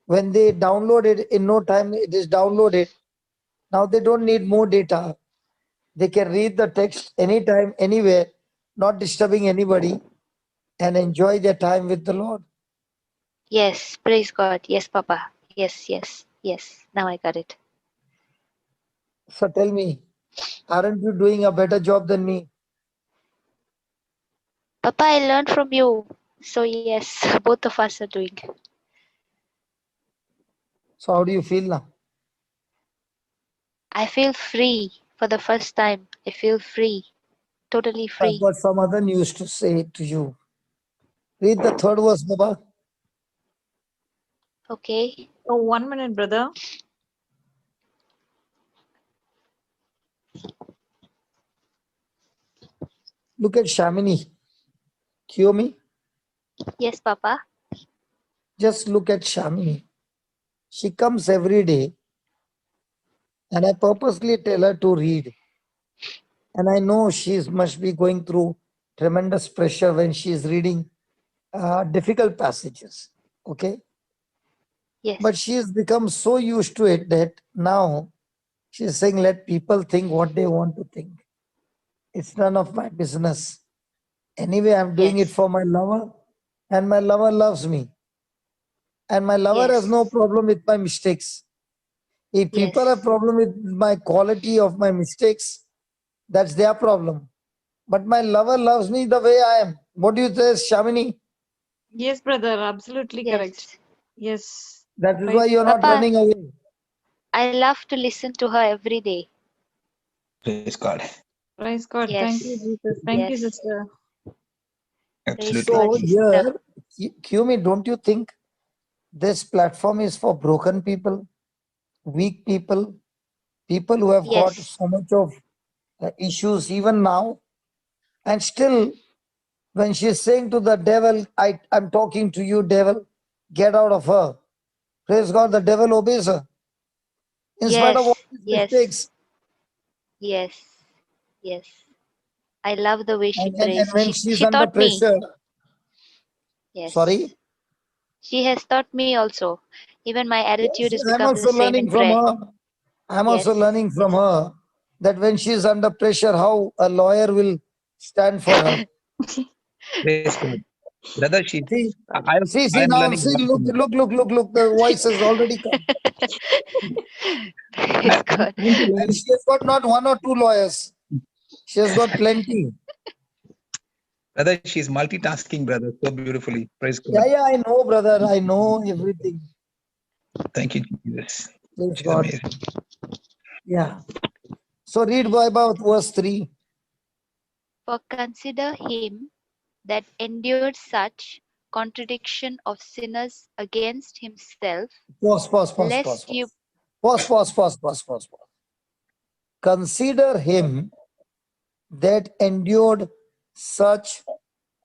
when they download it, in no time it is downloaded. Now they don't need more data. They can read the text anytime, anywhere, not disturbing anybody, and enjoy their time with the Lord. Yes. Praise God. Yes, Papa. Yes, yes, yes. Now I got it. So tell me, aren't you doing a better job than me? Papa, I learned from you. So yes, both of us are doing. So how do you feel now? I feel free for the first time. I feel free. Totally I've free. got some other news to say to you. Read the third verse, Baba. Okay. Oh, 1 minute, brother. Look at Shamini. Kiyomi, Yes, Papa. just look at Shamini. She comes every day, and I purposely tell her to read. And I know she must be going through tremendous pressure when she is reading difficult passages. Okay. Yes. But she has become so used to it that now she's saying, let people think what they want to think. It's none of my business. Anyway, I'm doing it Yes. for my lover, and my lover loves me. And my lover has no Yes. problem with my mistakes. If people have Yes. problem with my quality of my mistakes, that's their problem. But my lover loves me the way I am. What do you say, Shamini? Yes, brother. Absolutely correct. Yes. Yes. That is Praise why you're God. not Papa, running away. I love to listen to her every day. Praise God. Praise God. Thank you, Yes. Jesus. Thank you, Yes. sister. Praise Absolutely. God, So sister. here, Kiyomi, don't you think this platform is for broken people, weak people, people who have got Yes. so much of issues even now, and still when she's saying to the devil, I'm talking to you, devil, get out of her. Praise God, the devil obeys her. In spite of all Yes. his Yes. mistakes. Yes. Yes. I love the way she And prays. when She she's she under taught me. pressure, Yes. sorry, She has taught me also. Even my attitude yes, has I'm become the also same learning in from prayer. her. I'm also Yes. learning from Yes. her that when she's under pressure, how a lawyer will stand for her. Praise God. Brother, See, I see am now, learning see, a lot look, from you. look, look, look, look, the voice has already come. Praise I'm God. trying to And learn. she has got not one or two lawyers. She has got plenty. Brother, she's multitasking, brother, so beautifully. Praise God. Yeah, I know, brother. I know everything. Thank you, Jesus. Praise She's God. amazing. Yeah. So read by about verse 3. For consider him that endured such contradiction of sinners against himself, Pause, pause, pause, pause, lest you. pause. Pause, pause, pause, pause, pause, pause. Consider him that endured such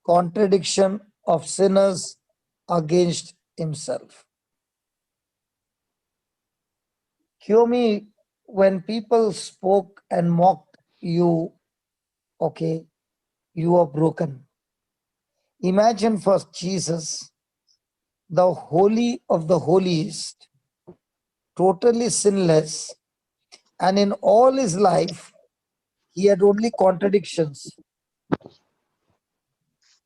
contradiction of sinners against himself. Kiyomi, when people spoke and mocked you, okay, you were broken. Imagine for Jesus, the holy of the holiest, totally sinless, and in all his life, he had only contradictions.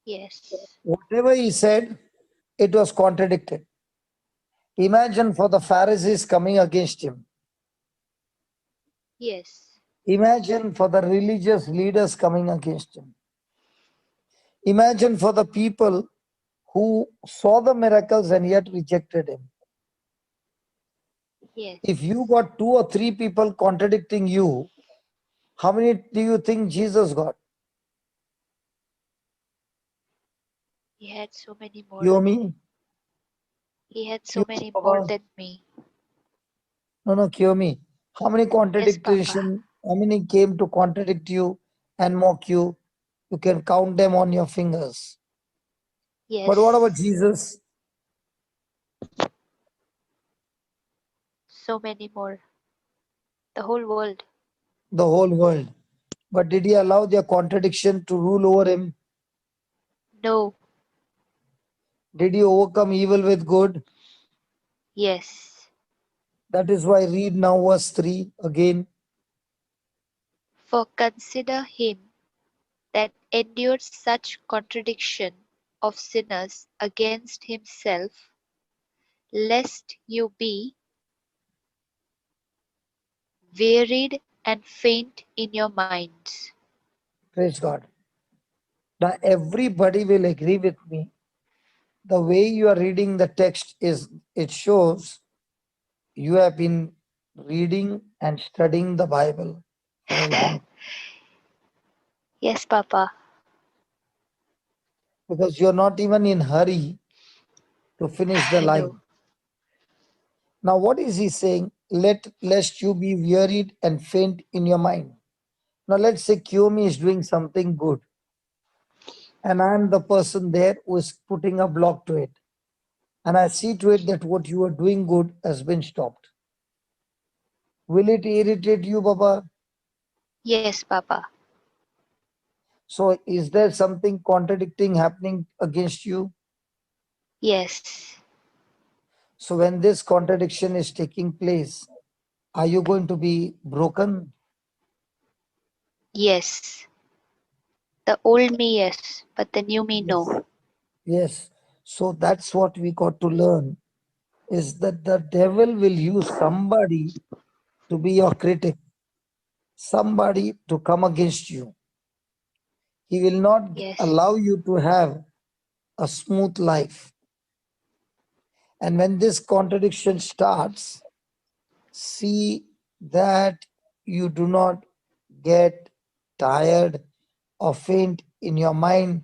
Yes. Whatever he said, it was contradicted. Imagine for the Pharisees coming against him. Yes. Imagine for the religious leaders coming against him. Imagine for the people who saw the miracles and yet rejected him. Yes. If you got 2 or 3 people contradicting you, how many do you think Jesus got? He had so many more. Kiyomi? He had so Kiyomi, many more Baba? than me. No, Kiyomi. How many Yes, Papa. contradiction, how many came to contradict you and mock you? You can count them on your fingers. But what about Yes. Jesus? So many more. The whole world. The whole world. But did he allow their contradiction to rule over him? No. Did he overcome evil with good? Yes. That is why read now verse 3 again. For consider him that endured such contradiction of sinners against himself, lest you be wearied and faint in your minds. Praise God. Now everybody will agree with me. The way you are reading the text is, it shows you have been reading and studying the Bible for a long time, Yes, Papa. because you're not even in hurry to finish the line. No. Now what is he saying? Lest you be wearied and faint in your mind. Now let's say Kiyomi is doing something good, and I'm the person there who is putting a block to it. And I see to it that what you are doing good has been stopped. Will it irritate you, Baba? Yes, Papa. So is there something contradicting happening against you? Yes. So when this contradiction is taking place, are you going to be broken? Yes. The old me, yes, but the new me, Yes. no. Yes. So that's what we got to learn, is that the devil will use somebody to be your critic, somebody to come against you. He will not Yes. allow you to have a smooth life. And when this contradiction starts, see that you do not get tired or faint in your mind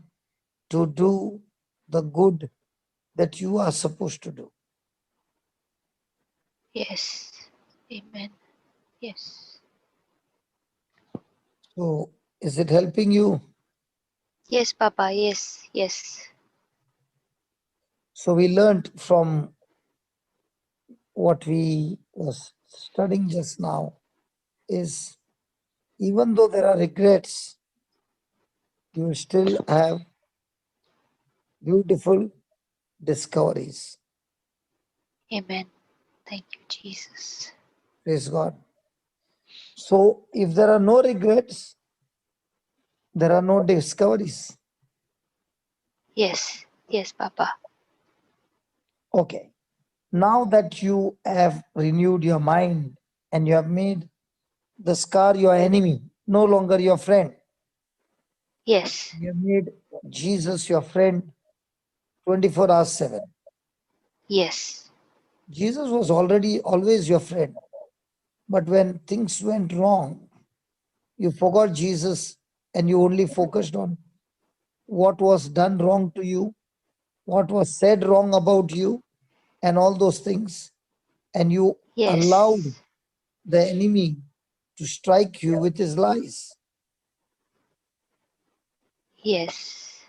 to do the good that you are supposed to do. Yes. Amen. Yes. So, is it helping you? Yes, Papa. Yes. Yes. So, we learned from what we was studying just now is, even though there are regrets, you still have beautiful discoveries. Amen. Thank you, Jesus. Praise God. So, if there are no regrets, there are no discoveries. Yes. Yes, Papa. Okay. Now that you have renewed your mind and you have made the scar your enemy, no longer your friend, Yes. you have made Jesus your friend 24 hours 7. Yes. Jesus was already always your friend. But when things went wrong, you forgot Jesus and you only focused on what was done wrong to you, what was said wrong about you, and all those things. And you allowed Yes. the enemy to strike you with his lies. Yes.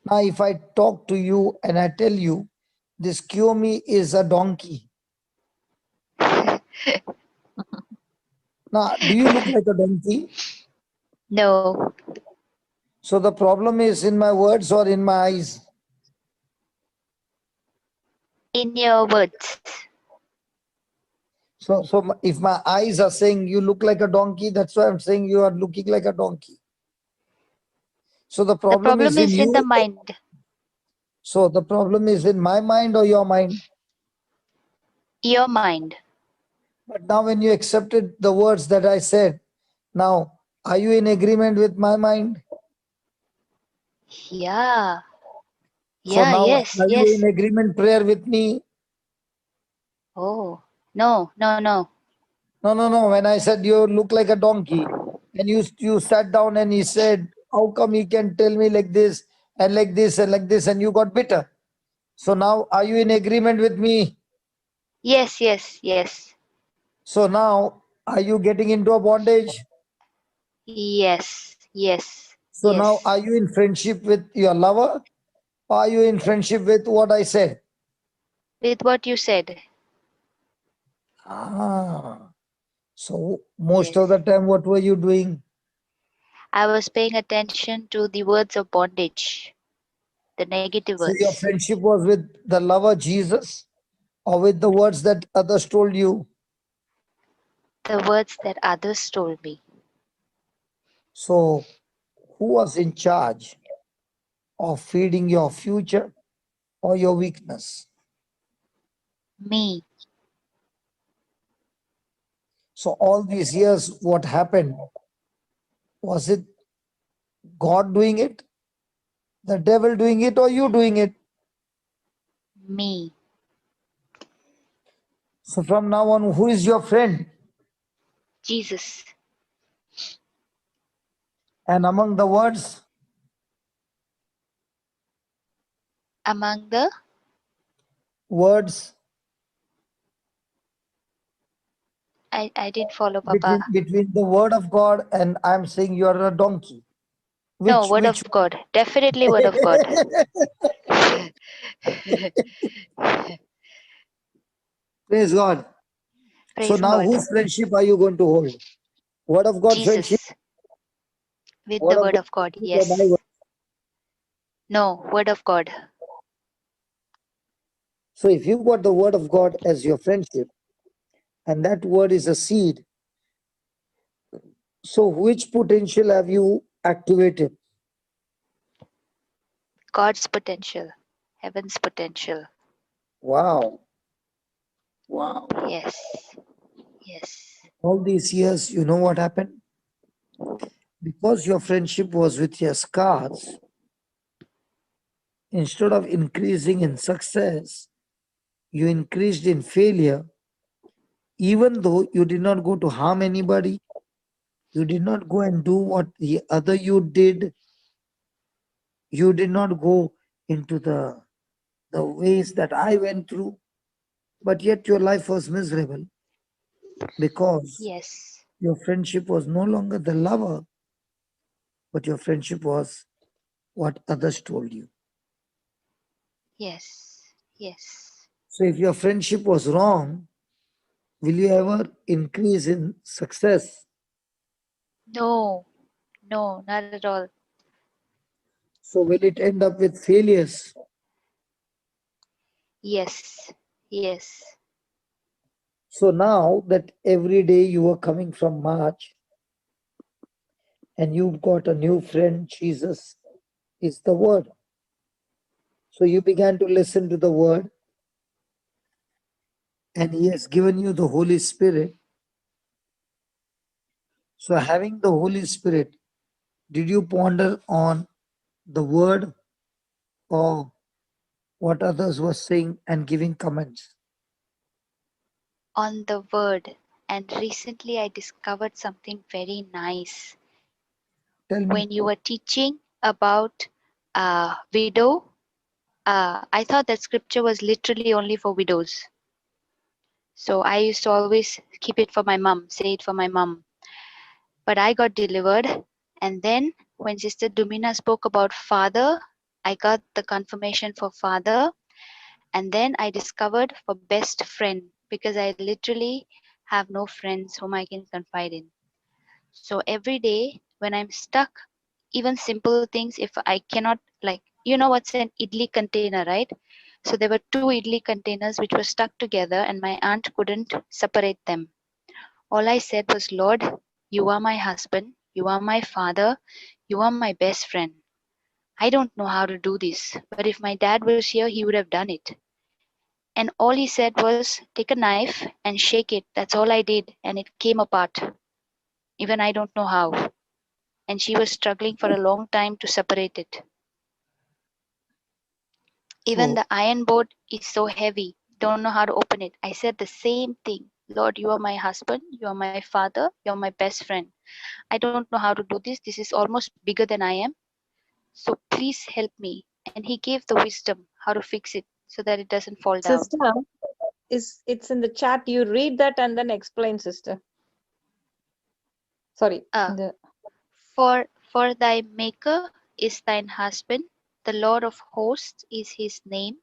Now, if I talk to you and I tell you this Kiyomi is a donkey. Now, do you look like a donkey? No. So the problem is in my words or in my eyes? In your words. So if my eyes are saying you look like a donkey, that's why I'm saying you are looking like a donkey. So the The problem problem is in is in the you. mind. So the problem is in my mind or your mind. Your mind. But now when you accepted the words that I said, now are you in agreement with my mind? Yeah. So Yeah, now yes, are you yes. in agreement prayer with me? Oh, no, no, no. No. When I said you look like a donkey, and you sat down and he said, how come you can tell me like this and like this and like this, and you got bitter. So now are you in agreement with me? Yes, yes, yes. So now are you getting into a bondage? Yes, yes, So now yes. are you in friendship with your lover? Or are you in friendship with what I said? With what you said. Ah, so most Yes. of the time, what were you doing? I was paying attention to the words of bondage, the negative So your words, friendship was with the lover Jesus or with the words that others told you? the words that others told me. So who was in charge of feeding your future or your weakness? Me. So all these years, what happened? Was it God doing it, the devil doing it, or you doing it? Me. So from now on, who is your friend? Jesus. And among the words, Among the words I didn't follow between Papa. between the word of God and I'm saying you are a donkey. No, Which word which of God. Definitely word of God. Praise God. So Praise now God. whose friendship are you going to hold? Word of God friendship, Jesus. With word the of word God of God. friendship or my Yes. word. No, word of God. So if you got the word of God as your friendship, and that word is a seed, so which potential have you activated? God's potential. Heaven's potential. Wow. Wow. Yes. Yes. All these years, you know what happened? Because your friendship was with your scars, instead of increasing in success, you increased in failure, even though you did not go to harm anybody, you did not go and do what the other you did, you did not go into the ways that I went through, but yet your life was miserable because Yes. your friendship was no longer the lover, but your friendship was what others told you. Yes. Yes. So if your friendship was wrong, will you ever increase in success? No. No, not at all. So will it end up with failures? Yes. Yes. So now that every day you are coming from March and you've got a new friend, Jesus is the word. So you began to listen to the word and he has given you the Holy Spirit. So having the Holy Spirit, did you ponder on the word or what others were saying and giving comments? On the word. And recently I discovered something very nice. Tell me. When you were teaching about widow, I thought that scripture was literally only for widows. So I used to always keep it for my mom, say it for my mom. But I got delivered, and then when Sister Dumina spoke about father, I got the confirmation for father, and then I discovered for best friend, because I literally have no friends whom I can confide in. So every day when I'm stuck, even simple things, if I cannot, like, you know what's an idli container, right? So there were two idli containers which were stuck together and my aunt couldn't separate them. All I said was, Lord, you are my husband, you are my father, you are my best friend. I don't know how to do this, but if my dad was here, he would have done it. And all he said was, take a knife and shake it. That's all I did, and it came apart. Even I don't know how. And she was struggling for a long time to separate it. Even So, the iron board is so heavy, don't know how to open it. I said the same thing. Lord, you are my husband, you are my father, you're my best friend. I don't know how to do this. This is almost bigger than I am. So please help me. And he gave the wisdom how to fix it so that it doesn't fall down. Sister, it's in the chat. You read that and then explain, sister. Sorry. Uh, The for thy maker is thine husband, the Lord of hosts is his name,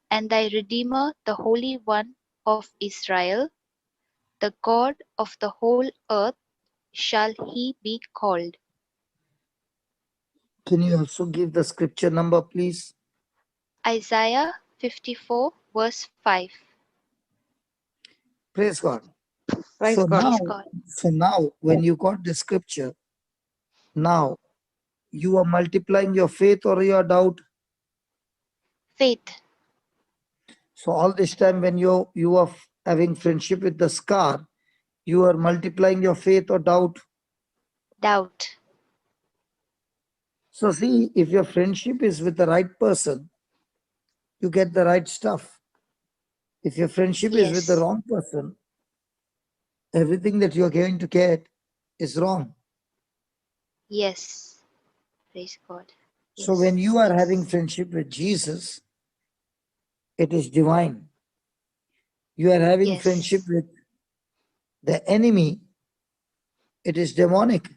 and thy Redeemer, the Holy One of Israel, the God of the whole earth shall he be called. can you also give the scripture number, please? Isaiah 54 verse 5. Praise God. praise God. Praise God. So now, when you got the scripture, now you are multiplying your faith or your doubt. Faith, So all this time, when you are having friendship with the scar, you are multiplying your faith or doubt. doubt. So see, if your friendship is with the right person, you get the right stuff. If your friendship is with the Yes, wrong person, everything that you're going to get is wrong. yes. Praise God. So when Yes, you are having yes, friendship with Jesus, it is divine. You are having friendship yes, with the enemy, it is demonic.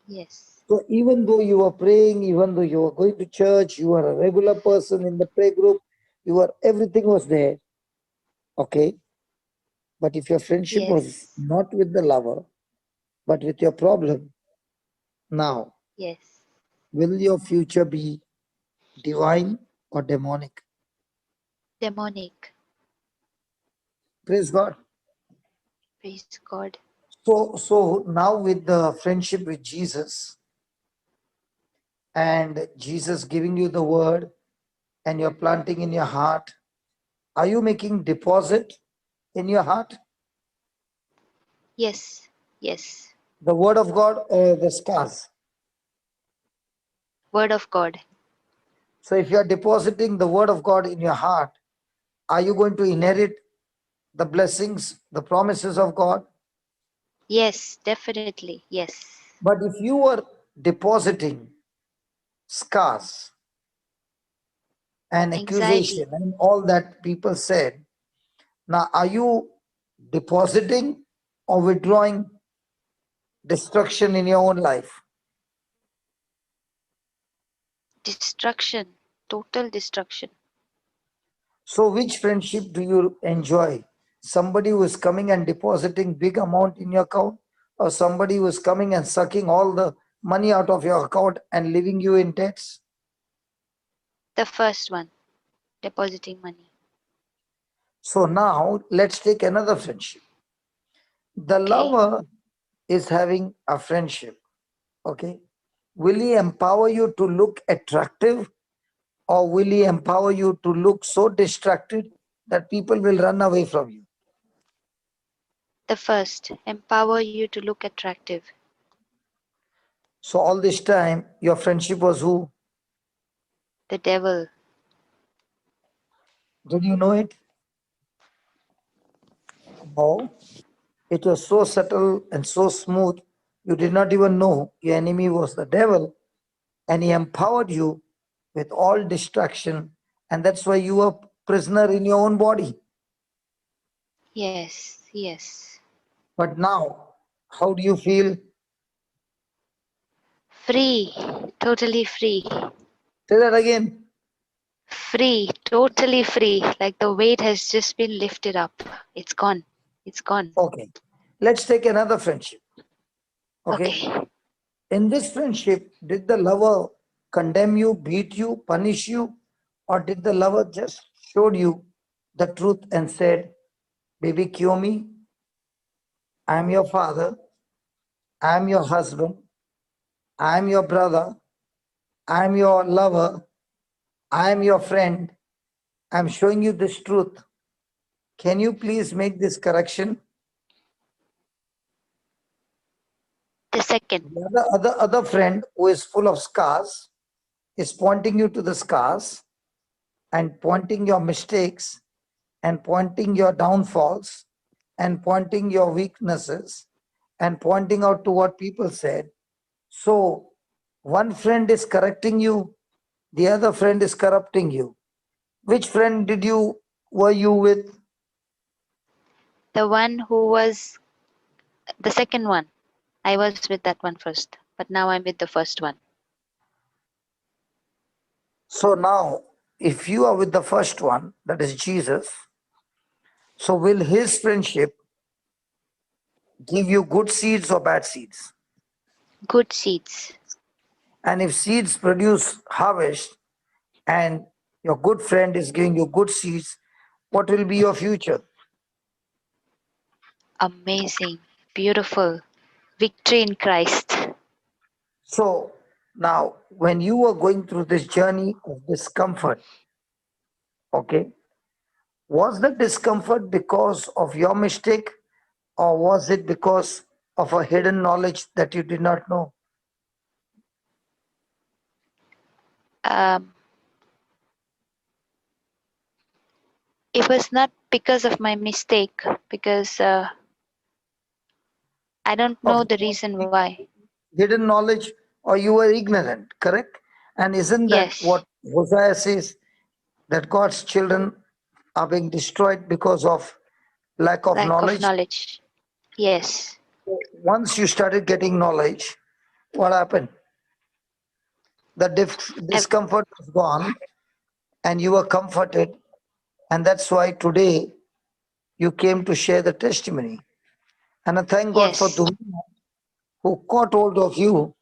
yes, So even though you are praying, even though you are going to church, you are a regular person in the prayer group, everything was there. Okay. But if your friendship was yes, not with the lover, but with your problem, now yes. will your future be divine or demonic? Demonic. Praise God. Praise God. So now with the friendship with Jesus and Jesus giving you the word and you're planting in your heart, are you making deposit in your heart? Yes, yes. The word of God or the scars? Word of God. So if you're depositing the word of God in your heart, are you going to inherit the blessings, the promises of God? Yes, definitely. Yes. But if you were depositing scars and accusation Anxiety. and all that people said, now are you depositing or withdrawing destruction in your own life? Destruction. Total destruction. So which friendship do you enjoy? Somebody who is coming and depositing big amount in your account, or somebody who is coming and sucking all the money out of your account and leaving you in debts? The first one. Depositing money. So now let's take another friendship. The Okay. lover is having a friendship. Okay. Will he empower you to look attractive, or will he empower you to look so distracted that people will run away from you? The first. Empower you to look attractive. So all this time, your friendship was who? The devil. Did you know it? No. It was so subtle and so smooth, you did not even know your enemy was the devil, and he empowered you with all distraction, and that's why you are prisoner in your own body. Yes, yes. But now, how do you feel? Free, totally free. Say that again. Free, totally free. Like the weight has just been lifted up. It's gone. It's gone. Okay. Let's take another friendship. Okay. Okay. In this friendship, did the lover condemn you, beat you, punish you, or did the lover just showed you the truth and said, baby Kiyomi, I'm your father, I'm your husband, I'm your brother, I'm your lover, I'm your friend, I'm showing you this truth. Can you please make this correction? The second. The other friend who is full of scars is pointing you to the scars and pointing your mistakes and pointing your downfalls and pointing your weaknesses and pointing out to what people said. So one friend is correcting you, the other friend is corrupting you. Which friend were you with? The one who was the second one. I was with that one first, but now I'm with the first one. So now, if you are with the first one, that is Jesus, so will his friendship give you good seeds or bad seeds? Good seeds. And if seeds produce harvest and your good friend is giving you good seeds, what will be your future? Amazing. Beautiful. Victory in Christ. So now, when you were going through this journey of discomfort, okay, was the discomfort because of your mistake or was it because of a hidden knowledge that you did not know? Um, it was not because of my mistake, because I don't know Of the reason why. hidden knowledge or you were ignorant, correct? And isn't that Yes. what Hosea says, that God's children are being destroyed because of lack of Lack of knowledge? knowledge. Yes. Once you started getting knowledge, what happened? The Ev- discomfort was gone and you were comforted. And that's why today you came to share the testimony. And I thank God for yes. the who caught hold of you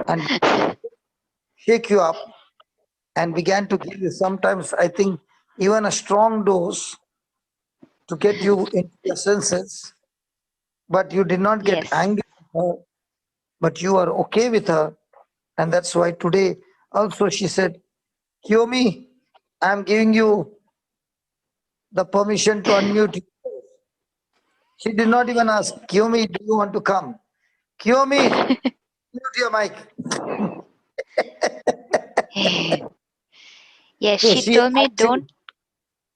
and shake you up and began to give you sometimes, I think, even a strong dose to get you into your senses. But you did not get Yes. angry with her, but you are okay with her. And that's why today also she said, Kiyomi, I'm giving you the permission to unmute you. She did not even ask, Kiyomi, do you want to come? Kiyomi, mute your mic. Yes, So she actually,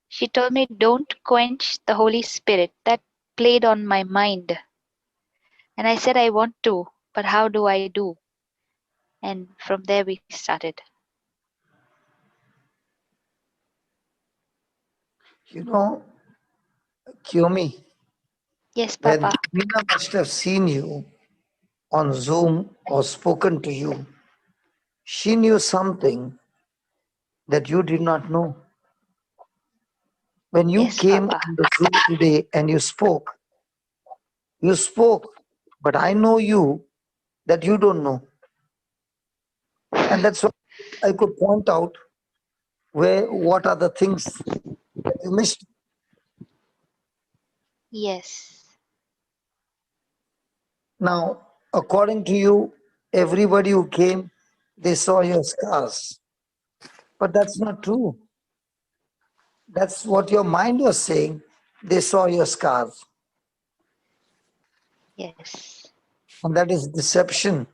she told me don't quench the Holy Spirit. That played on my mind. And I said I want to, but how do I do? And from there we started. you know, Kiyomi, Yes, when Papa. Nina must have seen you on Zoom or spoken to you, she knew something that you did not know. When you Yes, came Papa. on the Zoom today and you spoke, but I know you that you don't know. And that's why I could point out what are the things that you missed. Yes. Now, according to you, everybody who came, they saw your scars. But that's not true. That's what your mind was saying. They saw your scars. Yes. And that is deception.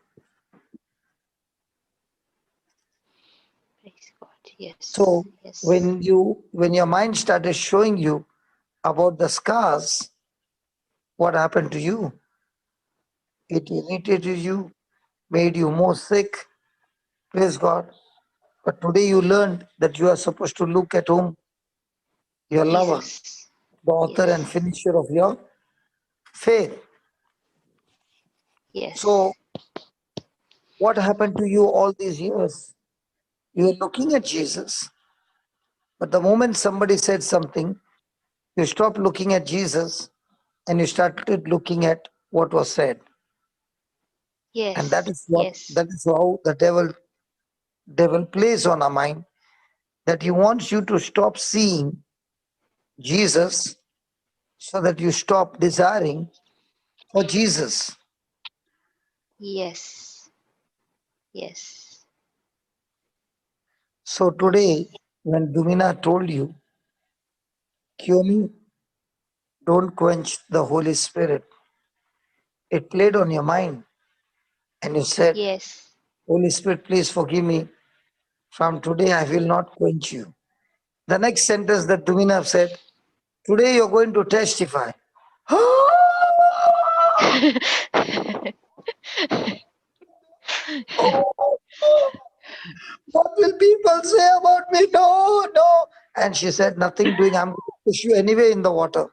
Praise God. Yes. So Yes. when your mind started showing you about the scars, what happened to you? It irritated you, made you more sick. Praise God. But today you learned that you are supposed to look at whom? Your lover, Jesus. the author and Yes. finisher of your faith. Yes. So What happened to you all these years? You were looking at Jesus, but the moment somebody said something, you stopped looking at Jesus and you started looking at what was said. And Yes. that is how the devil plays on our mind, that he wants you to stop seeing Jesus so that you stop desiring for Jesus. Yes. Yes. So today, when Dumina told you, Kiyomi, don't quench the Holy Spirit, it played on your mind and you said, Yes. Holy Spirit, please forgive me. From today, I will not quench you. The next sentence that Dumina said, today you're going to testify. What will people say about me? No, no. And she said, nothing doing. I'm going to push you anyway in the water.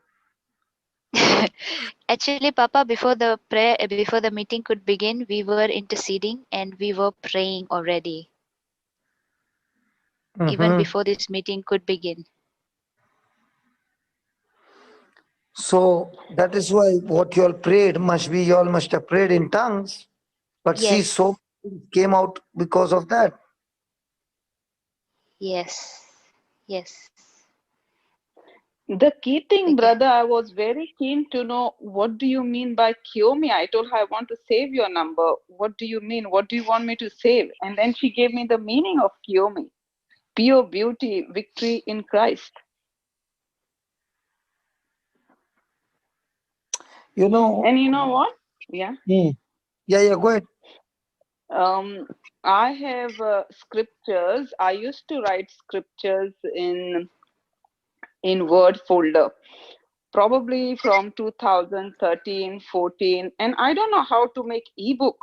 Actually, Papa, before the meeting could begin, we were interceding and we were praying already, even Mhm. before this meeting could begin. So that is why what you all prayed must be, you all must have prayed in tongues. But see, Yes. so came out because of that. Yes. Yes. The key thing, Okay. brother, I was very keen to know, what do you mean by Kiyomi? I told her I want to save your number. What do you mean? What do you want me to save? And then she gave me the meaning of Kiyomi: pure beauty, victory in Christ. You know, And you know what? Yeah. yeah, go ahead. Um, I have scriptures. I used to write scriptures in Word folder, probably from 2013, 14, and I don't know how to make ebook.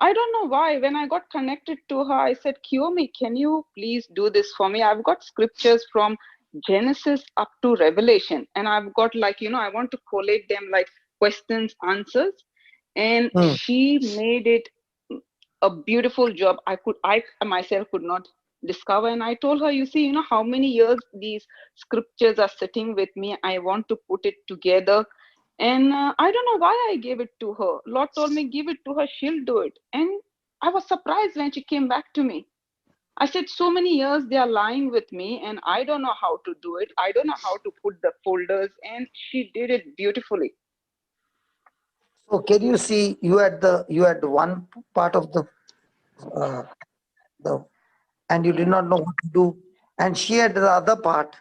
I don't know why. When I got connected to her, I said, Kiyomi, can you please do this for me? I've got scriptures from Genesis up to Revelation, and I've got, like, I want to collate them like questions, answers. And Hmm. she made it a beautiful job. I myself could not discover. And I told her, you see, how many years these scriptures are sitting with me. I want to put it together. And I don't know why I gave it to her. Lord told me, give it to her, she'll do it. And I was surprised when she came back to me. I said, so many years they are lying with me, and I don't know how to do it. I don't know how to put the folders. And she did it beautifully. So can you see, you had one part of the and you did Yeah. not know what to do, and she had the other part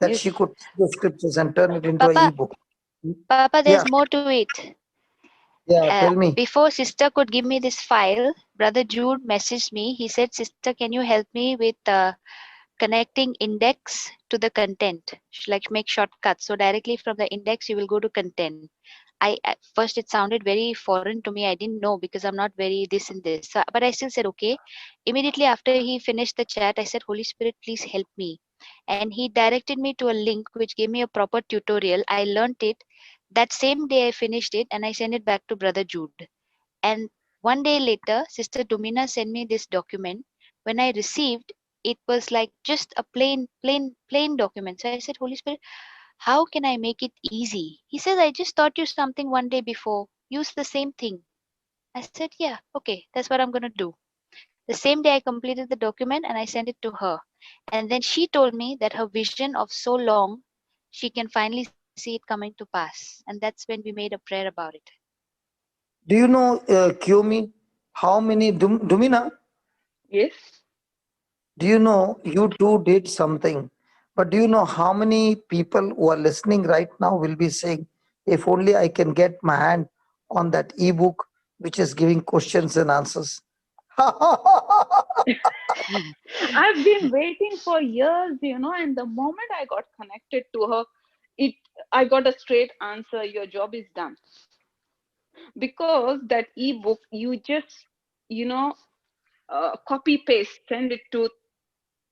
that Yes. she could take the scriptures and turn it into an Papa, ebook. Papa, Yeah, there's more to it. tell me. Before sister could give me this file, Brother Jude messaged me. He said, Sister, can you help me with connecting index to the content? Like make shortcuts. So directly from the index, you will go to content. I at first it sounded very foreign to me. I didn't know because I'm not very this and this. So, but I still said okay. Immediately after he finished the chat, I said, Holy Spirit, please help me. And he directed me to a link which gave me a proper tutorial. I learned it. That same day I finished it and I sent it back to Brother Jude. And one day later, Sister Domina sent me this document. When I received, it was like just a plain document. So I said, Holy Spirit, how can I make it easy? He says, I just taught you something one day before. Use the same thing. I said, yeah, okay, that's what I'm going to do. The same day I completed the document and I sent it to her. And then she told me that her vision of so long, she can finally see it coming to pass. And that's when we made a prayer about it. Do you know, Kiyomi, how many Dumina? Yes. Do you know you two did something? But do you know how many people who are listening right now will be saying, if only I can get my hand on that ebook which is giving questions and answers? I've been waiting for years, and the moment I got connected to her, it I got a straight answer: your job is done. Because that ebook, you just, you know, copy paste, send it to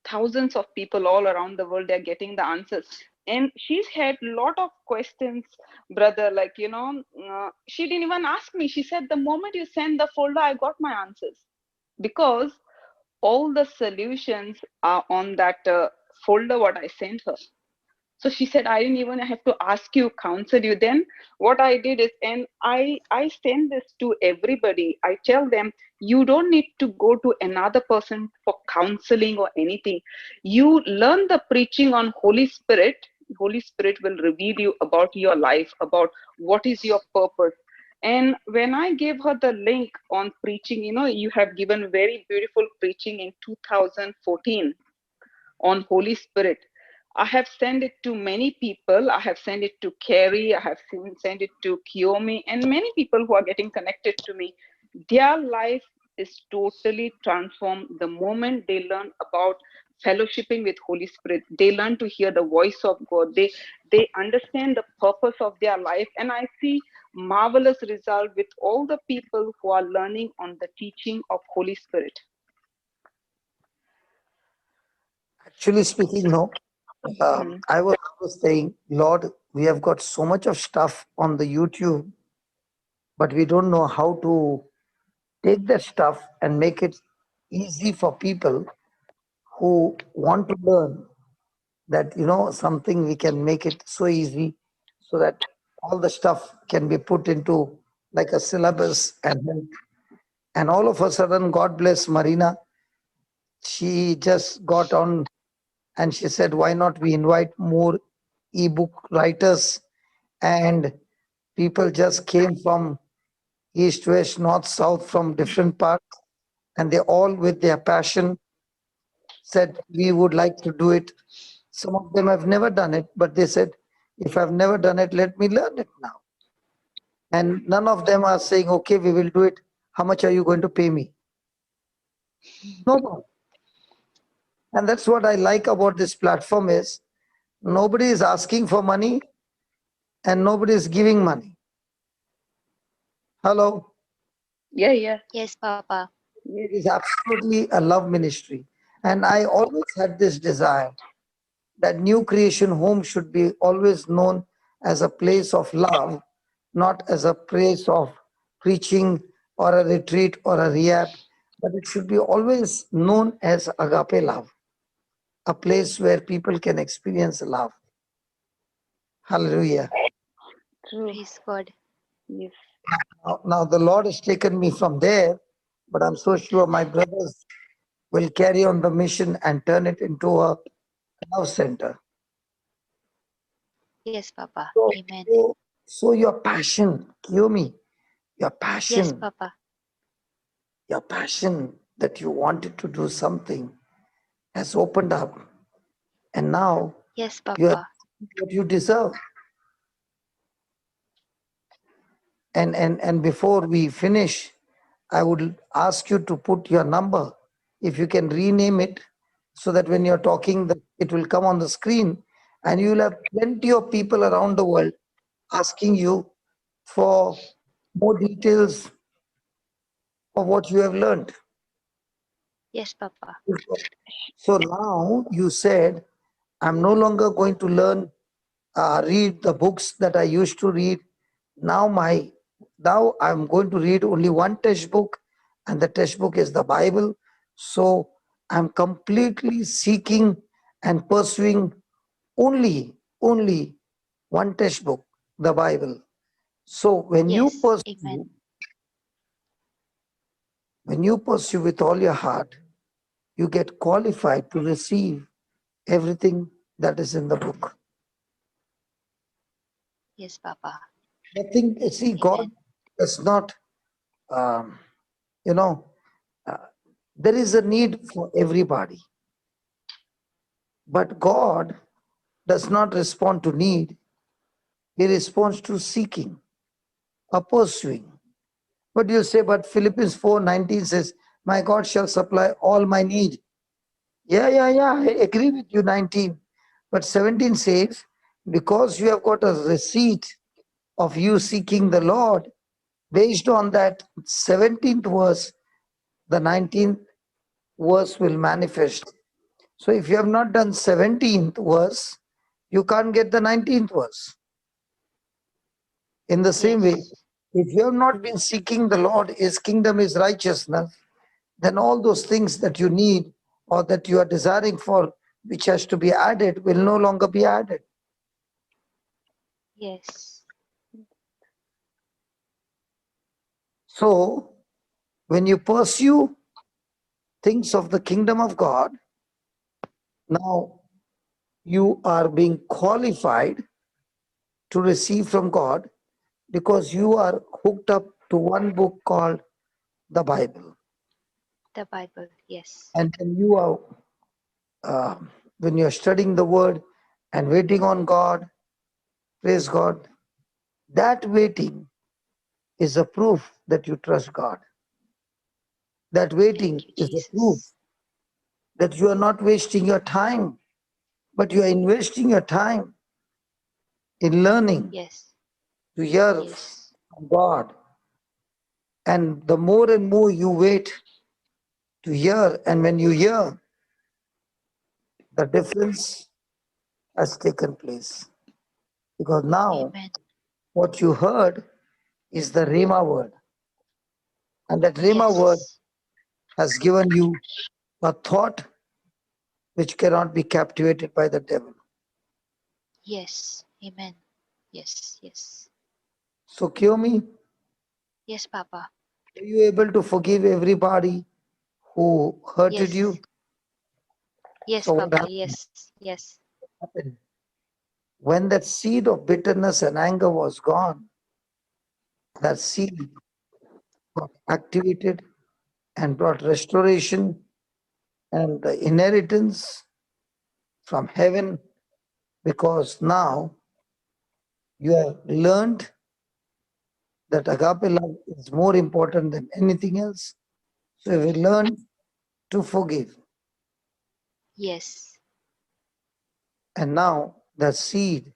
thousands of people all around the world. They're getting the answers. And she's had lot of questions, brother, like, she didn't even ask me. She said, the moment you send the folder, I got my answers, because all the solutions are on that folder what I sent her. So she said, I didn't even have to ask you, counsel you. Then what I did is, and I send this to everybody. I tell them, you don't need to go to another person for counseling or anything. You learn the preaching on Holy Spirit. Holy Spirit will reveal you about your life, about what is your purpose. And when I gave her the link on preaching, you have given very beautiful preaching in 2014 on Holy Spirit. I have sent it to many people. I have sent it to Carrie. I have sent it to Kiyomi, and many people who are getting connected to me. Their life is totally transformed the moment they learn about fellowshipping with Holy Spirit. They learn to hear the voice of God. They understand the purpose of their life, and I see marvelous result with all the people who are learning on the teaching of Holy Spirit. Actually speaking, no. I was saying, Lord, we have got so much of stuff on the YouTube, but we don't know how to take that stuff and make it easy for people who want to learn. That, something we can make it so easy so that all the stuff can be put into like a syllabus, and all of a sudden, God bless Marina, she just got on and she said, why not we invite more ebook writers? And people just came from east, west, north, south, from different parts, and they all with their passion said, we would like to do it. Some of them have never done it, but they said, if I've never done it, let me learn it now. And none of them are saying, okay, we will do it. How much are you going to pay me? No. And that's what I like about this platform is nobody is asking for money and nobody is giving money. Hello? Yeah. Yes, Papa. It is absolutely a love ministry. And I always had this desire that New Creation Home should be always known as a place of love, not as a place of preaching or a retreat or a rehab, but it should be always known as agape love, a place where people can experience love. Hallelujah. True. Praise God. Yes. Now the Lord has taken me from there, but I'm so sure my brothers will carry on the mission and turn it into a love center. Yes, Papa. So, Amen. so your passion, Kiyomi, your Yes, passion, Papa. your passion that you wanted to do something has opened up, and now Yes, you have Papa. what you deserve. And before we finish, I would ask you to put your number, if you can rename it, so that when you're talking, it will come on the screen, and you will have plenty of people around the world asking you for more details of what you have learned. Yes, Papa. So now you said, I'm no longer going to read the books that I used to read. Now I'm going to read only one textbook, and the textbook is the Bible. So I'm completely seeking and pursuing only one textbook, the Bible. So Yes. Amen. when you pursue with all your heart, you get qualified to receive everything that is in the book. Yes, Papa. Nothing, see, God Amen. does not, um, you know, there is a need for everybody. But God does not respond to need, He responds to seeking or pursuing. But you say, but Philippians 4:19 says, my God shall supply all my need. Yeah, I agree with you, 19. But 17 says, because you have got a receipt of you seeking the Lord, based on that 17th verse, the 19th verse will manifest. So if you have not done 17th verse, you can't get the 19th verse. In the same way, Yes. if you have not been seeking the Lord, His kingdom is righteousness, then all those things that you need or that you are desiring for, which has to be added, will no longer be added. Yes. So, when you pursue things of the kingdom of God, now you are being qualified to receive from God because you are hooked up to one book called the Bible. The Bible. Yes. And when you are when you're studying the word and waiting on God, praise God, that waiting is a proof that you trust God. That waiting Thank you, is a proof Jesus. that you are not wasting your time, but you are investing your time in learning Yes. to hear Yes. from God. And the more and more you wait to hear, and when you hear, the difference has taken place. Because now Amen. what you heard is the Rhema word. And that Rhema word Yes. has given you a thought which cannot be captivated by the devil. Yes. Amen. Yes. Yes. So, Kiyomi, Yes, Papa. are you able to forgive everybody who hurted Yes. you? Yes, So, what Papa. Yes. Yes. happened? When that seed of bitterness and anger was gone, that seed got activated and brought restoration and the inheritance from heaven, because now you have learned that agape love is more important than anything else. So we learn to forgive. Yes. And now that seed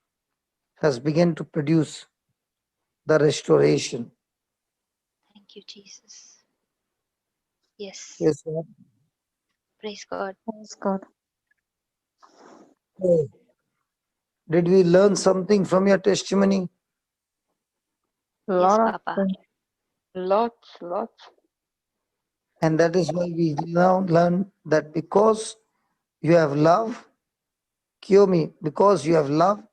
has begun to produce the restoration. Thank you, Jesus. Yes. Yes, sir. Praise God. Praise God. So, did we learn something from your testimony? Yes, Lot of Papa. things. Lots. And that is why we now learn that because you have love, Kiyomi, because you have love,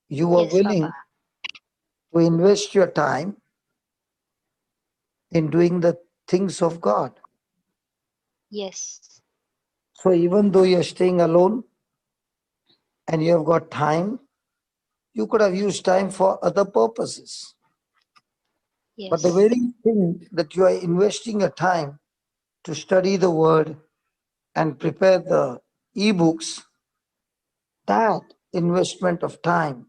you were Yes, willing Papa. to invest your time in doing the things of God. Yes. So even though you're staying alone and you have got time, you could have used time for other purposes. But the Yes. very thing that you are investing your time to study the word and prepare the e-books, that investment of time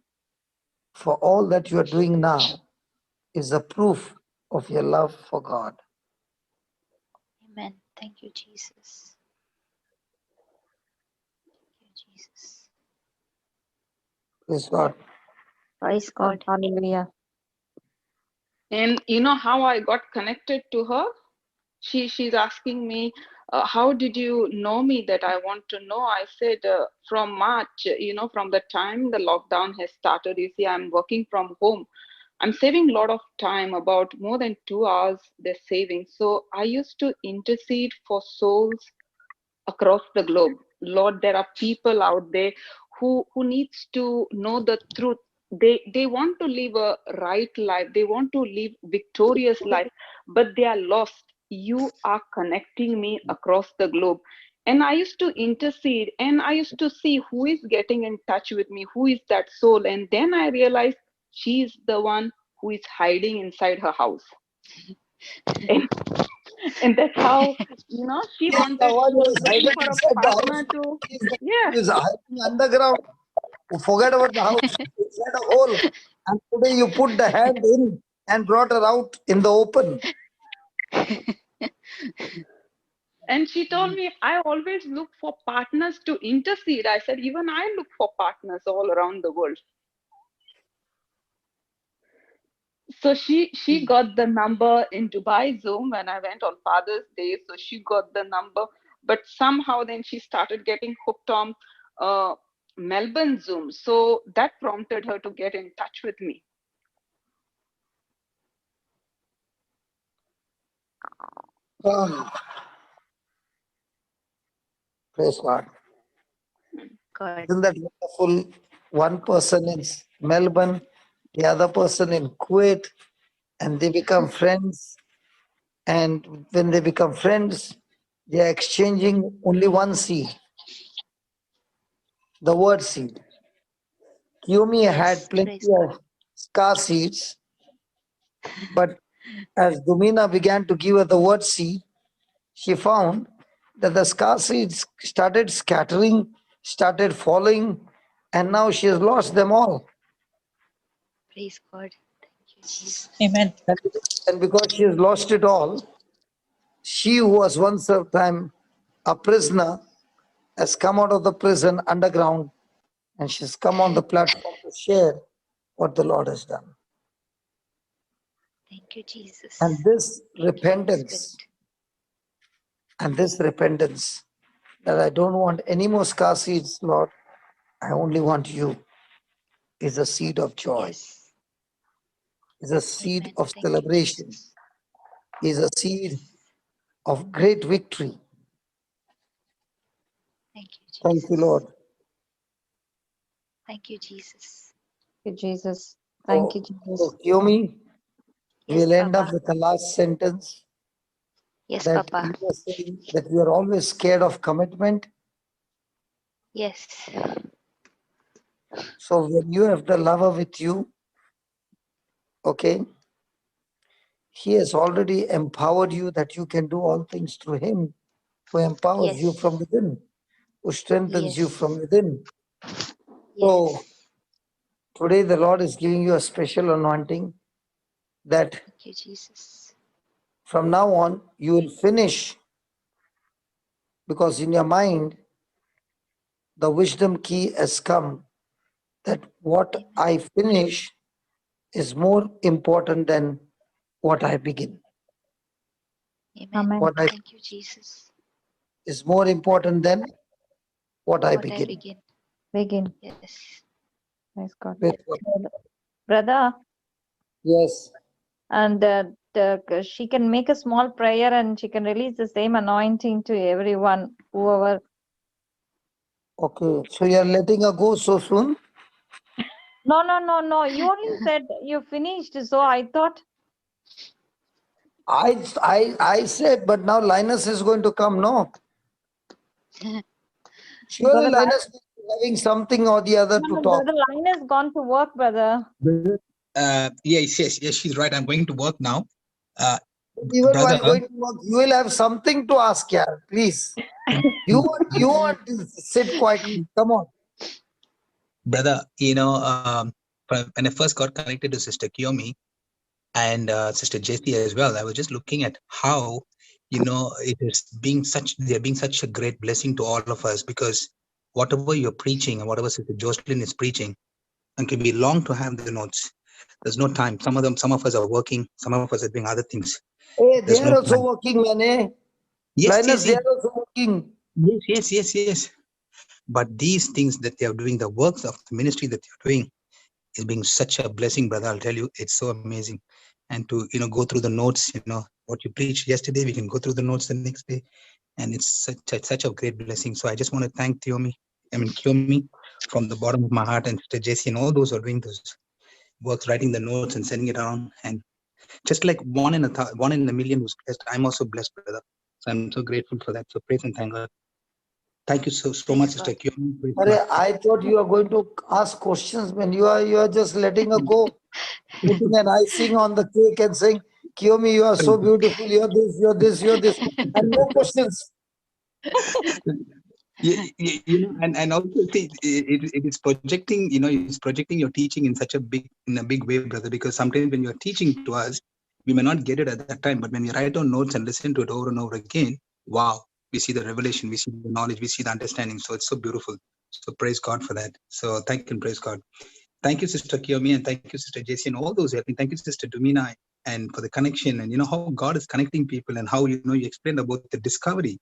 for all that you are doing now is a proof of your love for God. Amen. Thank you, Jesus. Thank you, Jesus. Praise God. Praise God. Hallelujah. And you know how I got connected to her? She's asking me, how did you know me? That I want to know. I said, from March, from the time the lockdown has started, you see, I'm working from home. I'm saving a lot of time, about more than 2 hours they're saving. So I used to intercede for souls across the globe. Lord, there are people out there who needs to know the truth. They want to live a right life. They want to live victorious life, but they are lost. You are connecting me across the globe. And I used to intercede and I used to see who is getting in touch with me, who is that soul. And then I realized she's the one who is hiding inside her house. And and that's how she He is the wanted one she who was is looking hiding for a inside the partner house. to. He is the one Yeah. who is hiding underground. Forget about the house. Inside a hole. And today you put the hand in and brought her out in the open. And she told me, I always look for partners to intercede. I said, even I look for partners all around the world. So she got the number in Dubai Zoom when I went on Father's Day. So she got the number, but somehow then she started getting hooked on uh, Melbourne Zoom. So that prompted her to get in touch with me. Praise God. God. Isn't that wonderful? One person in Melbourne, the other person in Kuwait, and they become friends. And when they become friends, they are exchanging only one seed, the word seed. Kiyomi Yes, had plenty praise God. of scar seeds, but as Dumina began to give her the word seed, she found that the scar seeds started scattering, started falling, and now she has lost them all. Praise God. Thank you, Jesus. Amen. And because she has lost it all, she who was once a time a prisoner has come out of the prison underground, and she's come on the platform to share what the Lord has done. Thank you, Jesus. And this Thank you, Holy repentance, that I don't want any more scar seeds, Lord, I only want you, is a seed of joy, Yes. is a seed Amen. of Thank you, celebration, Jesus. is a seed of great victory. Thank you, Jesus. Thank you, Lord. Thank you, Jesus. Thank you, Jesus. Thank you, So, Jesus. Kiyomi, Yes, we'll end up Papa. with the last sentence Yes, that Papa. you were saying that you are always scared of commitment. Yes. So when you have the lover with you, okay, he has already empowered you that you can do all things through him who empowers you Yes. from within, who strengthens you Yes. from within. Yes. So today the Lord is giving you a special anointing that Thank you, Jesus. from now on you will finish, because in your mind the wisdom key has come that what Amen. I finish is more important than what I begin. Amen. Amen. What I Thank you, Jesus. is more important than what I What I begin. begin. Begin. Yes. Praise God. Praise God. Brother, Yes. and she can make a small prayer and she can release the same anointing to everyone, whoever. Okay. So you are letting her go so soon? No, no, no, no. You only said you finished, so I thought. I said, but now Linus is going to come. No. Surely Brother Linus is having something or the other to No, talk. Brother Line has gone to work, brother. Yes, she's right. I'm going to work now. Even while Brother, going to work, you will have something to ask, yeah. Please. You want to sit quietly. Come on. brother, when I first got connected to Sister Kiyomi and Sister JC as well, I was just looking at how, it is they're being such a great blessing to all of us, because whatever you're preaching and whatever Sister Jocelyn is preaching, and can be long to have the notes. There's no time. Some of us are working. Some of us are doing other things. Hey, they There's are no also time. working, man. Eh? Yes, Linus, they yes, are also working. yes. But these things that they are doing, the works of the ministry that they're doing, is being such a blessing, brother. I'll tell you, it's so amazing. And to go through the notes, what you preached yesterday, we can go through the notes the next day, and it's such a great blessing. So I just want to thank Kiyomi, from the bottom of my heart, and Sister Jesse, and all those who are doing those works, writing the notes and sending it around. And just like one in a million who's blessed, I'm also blessed, brother. So I'm so grateful for that. So praise and thank God. Thank you so Praise much, God. Sister Kiyomi. Praise Arey, God. I thought you are going to ask questions when you are just letting her go, putting an icing on the cake and saying, Kiyomi, you are so beautiful, you're this, and no questions. And also see, it is projecting, it's projecting your teaching in a big way, brother, because sometimes when you're teaching to us, we may not get it at that time, but when we write down notes and listen to it over and over again, wow, we see the revelation, we see the knowledge, we see the understanding. So it's so beautiful. So praise God for that. So thank you and praise God. Thank you, Sister Kiyomi, and thank you, Sister JC, and all those helping. Thank you, Sister Dumina and for the connection, and how God is connecting people, and how you explained about the discovery.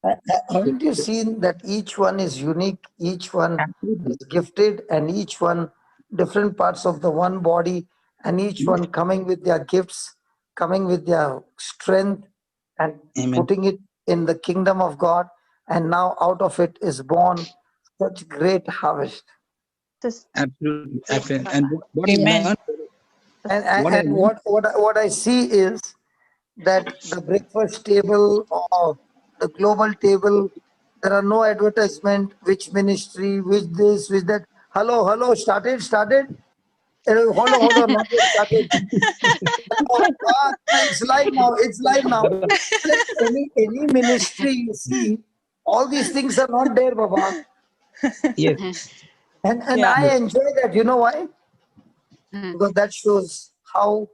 Haven't you seen that each one is unique, each one Absolutely. is gifted, and each one different parts of the one body, and each one coming with their gifts, coming with their strength, and Amen. putting it in the kingdom of God, and now out of it is born such great harvest. This, Absolutely. Yes, Absolutely. Papa. And what I Amen. learned, And, what I and learned, what I see is that the breakfast table or the global table, there are no advertisement, which ministry, which this, which that. Hello, started. Hold on, not yet started. It's live now. Any ministry you see, all these things are not there, Baba. yes, And Yeah. I enjoy that. You know why? Because that shows how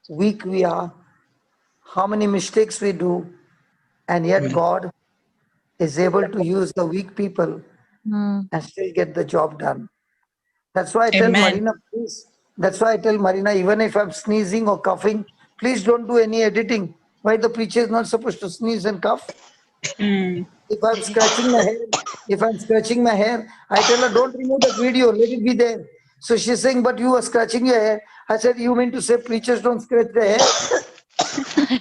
weak we are, how many mistakes we do, and yet Amen. God is able to use the weak people and still get the job done. That's why I tell Amen. Marina, please. That's why I tell Marina, even if I'm sneezing or coughing, please don't do any editing. Why the preacher is not supposed to sneeze and cough? Mm. If I'm scratching my hair, I tell her, don't remove that video, let it be there. So she's saying, but you are scratching your hair. I said, you mean to say preachers don't scratch their hair?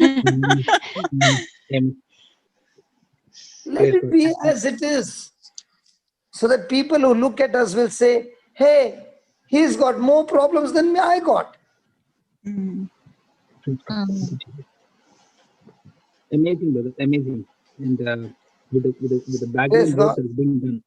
Amen. Amen. Let Praise it God. be as it is. So that people who look at us will say, hey, he's got more problems than me I got. Mm. Praise God. Thank you, Jesus. Amazing, brother. Amazing. And with the Praise background work God. that's being done.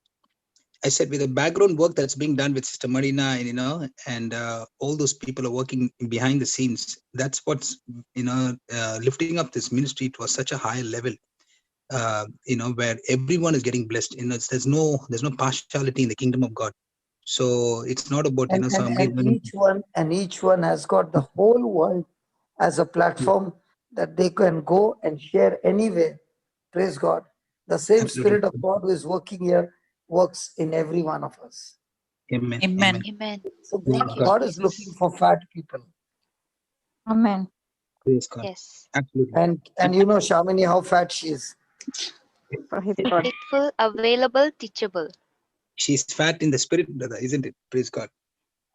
I said with the background work that's being done with Sister Marina, and and all those people are working behind the scenes. That's what's lifting up this ministry to such a high level. Where everyone is getting blessed. There's no partiality in the kingdom of God. So it's not about somebody. And each one has got the whole world as a platform that they can go and share anywhere. Praise God. The same Absolutely. Spirit of God who is working here works in every one of us. Amen. Amen. Amen. So Praise Thank you, God. God is looking Jesus. for fat people. Amen. Praise God. Yes. Absolutely. And you know Shamini how fat she is. Praise God. Faithful, available, teachable. She's fat in the spirit, brother, isn't it? Praise God.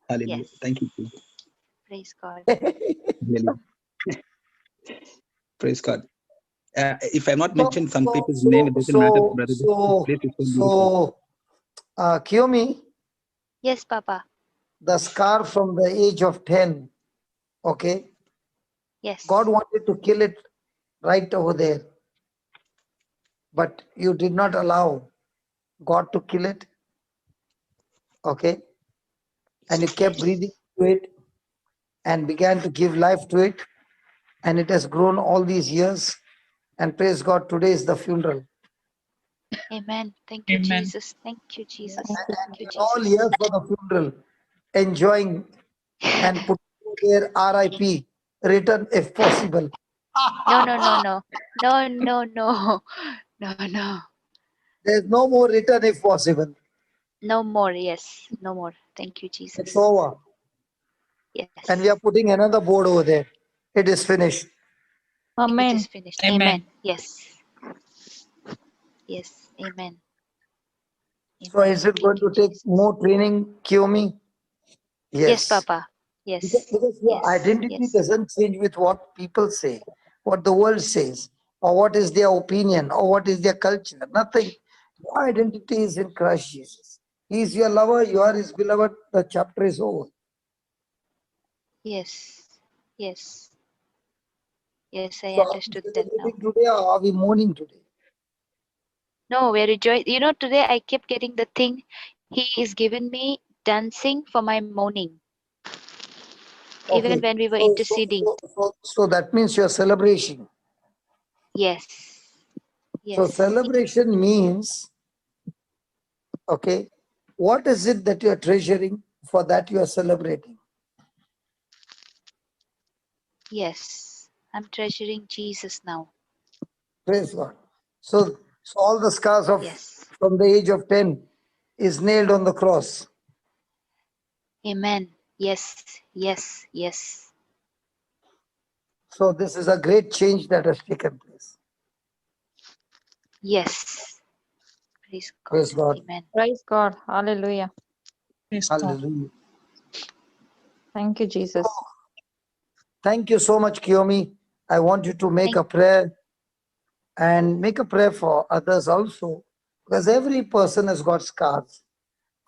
Hallelujah. Yes. Thank you. Jesus. Praise God. Hallelujah. Praise God. If I'm not mentioned some people's name, it doesn't matter, brother. This place is so beautiful. Kiyomi, Yes, Papa. the scar from the age of 10, okay? Yes. God wanted to kill it right over there. But you did not allow God to kill it, okay? And you kept breathing to it and began to give life to it. And it has grown all these years. And praise God, today is the funeral. Amen. Thank you, Amen. Jesus. Thank you, Jesus. Thank you. Thank you, We're all Jesus. here for the funeral, enjoying and putting their RIP written if possible. No, no, no, no. No, no, no. No, no. There's no more written if possible. No more. Yes. No more. Thank you, It's Jesus. over. Yes. And we are putting another board over there. It is finished. It Amen. is finished. Amen. Amen. Yes. Yes. Amen. So Amen. is it Thank going you, to take Jesus. more training, Kiyomi? Yes, Yes. Papa. Yes. Because your Yes. identity Yes. doesn't change with what people say, what the world says, or what is their opinion, or what is their culture. Nothing. Your identity is in Christ Jesus. He is your lover, you are his beloved. The chapter is over. Yes. Yes. Yes, I So are we understood that now. celebrating today or are we mourning today? No, we're rejoicing. Today I kept getting the thing he is given me dancing for my mourning. Even Okay. when we were So, interceding. so that means you're celebrating. Yes. So Yes. celebration means, okay, what is it that you're treasuring for that you are celebrating? Yes. I'm treasuring Jesus now. Praise God. So all the scars of Yes. from the age of 10 is nailed on the cross. Amen. Yes. Yes. Yes. So this is a great change that has taken place. Yes. Praise God. Praise God. Amen. Praise God. Hallelujah. Praise God. Hallelujah. Thank you, Jesus. Thank you so much, Kiyomi. I want you to make a prayer and make a prayer for others also, because every person has got scars.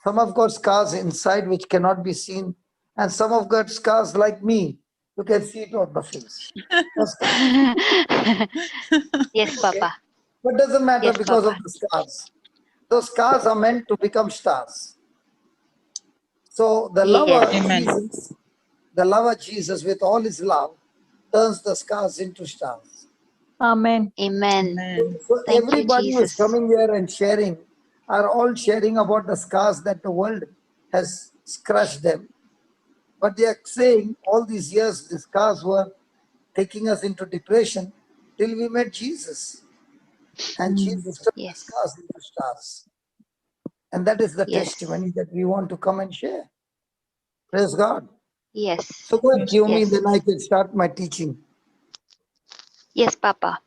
Some have got scars inside which cannot be seen, and some have got scars like me. You can see it on the face. The scars. Yes, Okay. Papa. But doesn't matter Yes, because Papa. of the scars. Those scars are meant to become stars. So the lover Yes. Amen. Jesus, the lover Jesus with all his love turns the scars into stars. Amen. Amen. Amen. So Thank you, everybody who is Jesus. coming here and sharing are all sharing about the scars that the world has crushed them. But they are saying all these years the scars were taking us into depression till we met Jesus. And Jesus turned the Yes. scars into stars. And that is the Yes. testimony that we want to come and share. Praise God. Yes. So go ahead, Kiyomi, Yes. then I can start my teaching. Yes, Papa.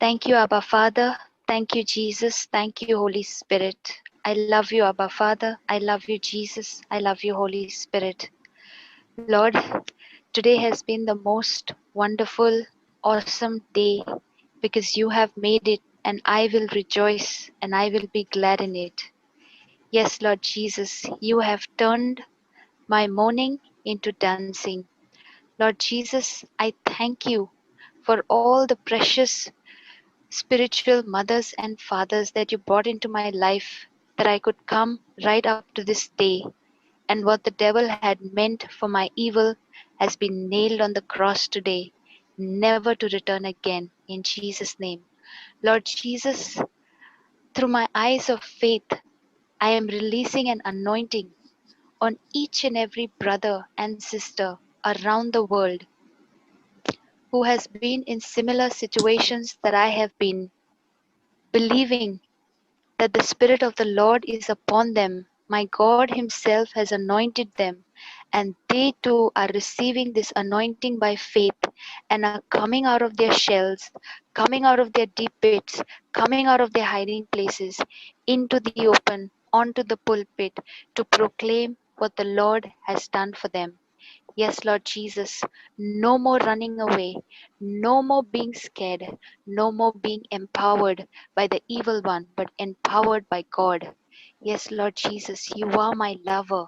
Thank you, Abba Father. Thank you, Jesus. Thank you, Holy Spirit. I love you, Abba Father. I love you, Jesus. I love you, Holy Spirit. Lord, today has been the most wonderful, awesome day because you have made it, and I will rejoice and I will be glad in it. Yes, Lord Jesus, you have turned my mourning into dancing. Lord Jesus, I thank you for all the precious spiritual mothers and fathers that you brought into my life, that I could come right up to this day. And what the devil had meant for my evil has been nailed on the cross today, never to return again, in Jesus' name. Lord Jesus, through my eyes of faith, I am releasing an anointing on each and every brother and sister around the world who has been in similar situations that I have been, believing that the Spirit of the Lord is upon them. My God Himself has anointed them, and they too are receiving this anointing by faith and are coming out of their shells, coming out of their deep pits, coming out of their hiding places into the open, onto the pulpit to proclaim what the Lord has done for them. Yes, Lord Jesus, no more running away, no more being scared, no more being empowered by the evil one, but empowered by God. Yes, Lord Jesus, you are my lover.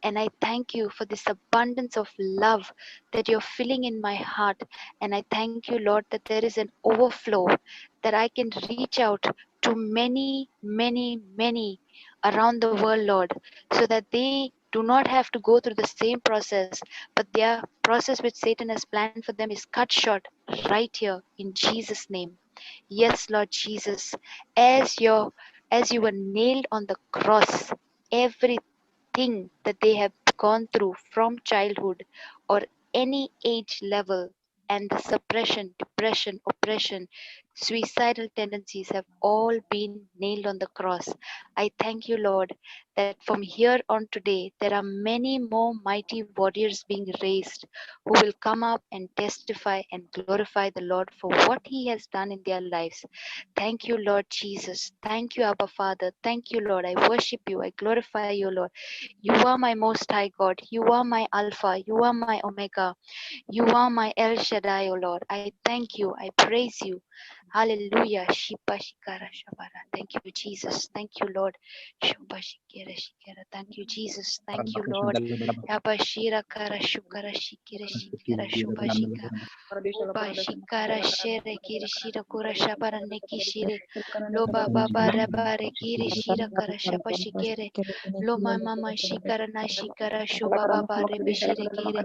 And I thank you for this abundance of love that you're filling in my heart. And I thank you, Lord, that there is an overflow, that I can reach out to many, many, many around the world, Lord, so that they do not have to go through the same process, but their process which Satan has planned for them is cut short right here in Jesus' name. Yes, Lord Jesus, as you were nailed on the cross, everything that they have gone through from childhood or any age level, and the suppression, depression, oppression, suicidal tendencies have all been nailed on the cross. I thank you, Lord, that from here on today, there are many more mighty warriors being raised who will come up and testify and glorify the Lord for what He has done in their lives. Thank you, Lord Jesus. Thank you, Abba Father. Thank you, Lord. I worship you. I glorify you, Lord. You are my most high God. You are my Alpha. You are my Omega. You are my El Shaddai, O Lord. I thank you. I praise you. Hallelujah. Shipa shikara shabara. Thank you, Jesus. Thank you, Lord. Shubha shikera shikera. Thank you, Jesus. Thank you, Lord. Yaba shira kara shukara shikera shikera shubha shika. Uba shikara shere kiri shira kura shabara neki shire. Loba baba rabare kiri shira kara shaba shikere. Loma mama shikara na shikara shuba baba rebe shire kire.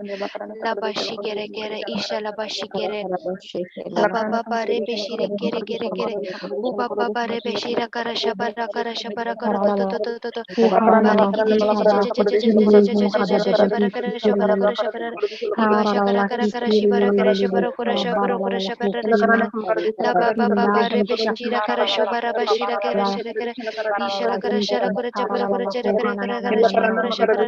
Laba shikere kere isha laba shikere. Laba baba rebe shire kere kere kere uba baba rebe shira kara shabara kara to bari ki je je je je je je je je je je je je shabara kara shabara iba shakara kara kara shibara kara kara shabara la baba baba rebe shira kara shabara bashira kara shira kara ishara kara shara kara chabara kara chara kara shira kara shabara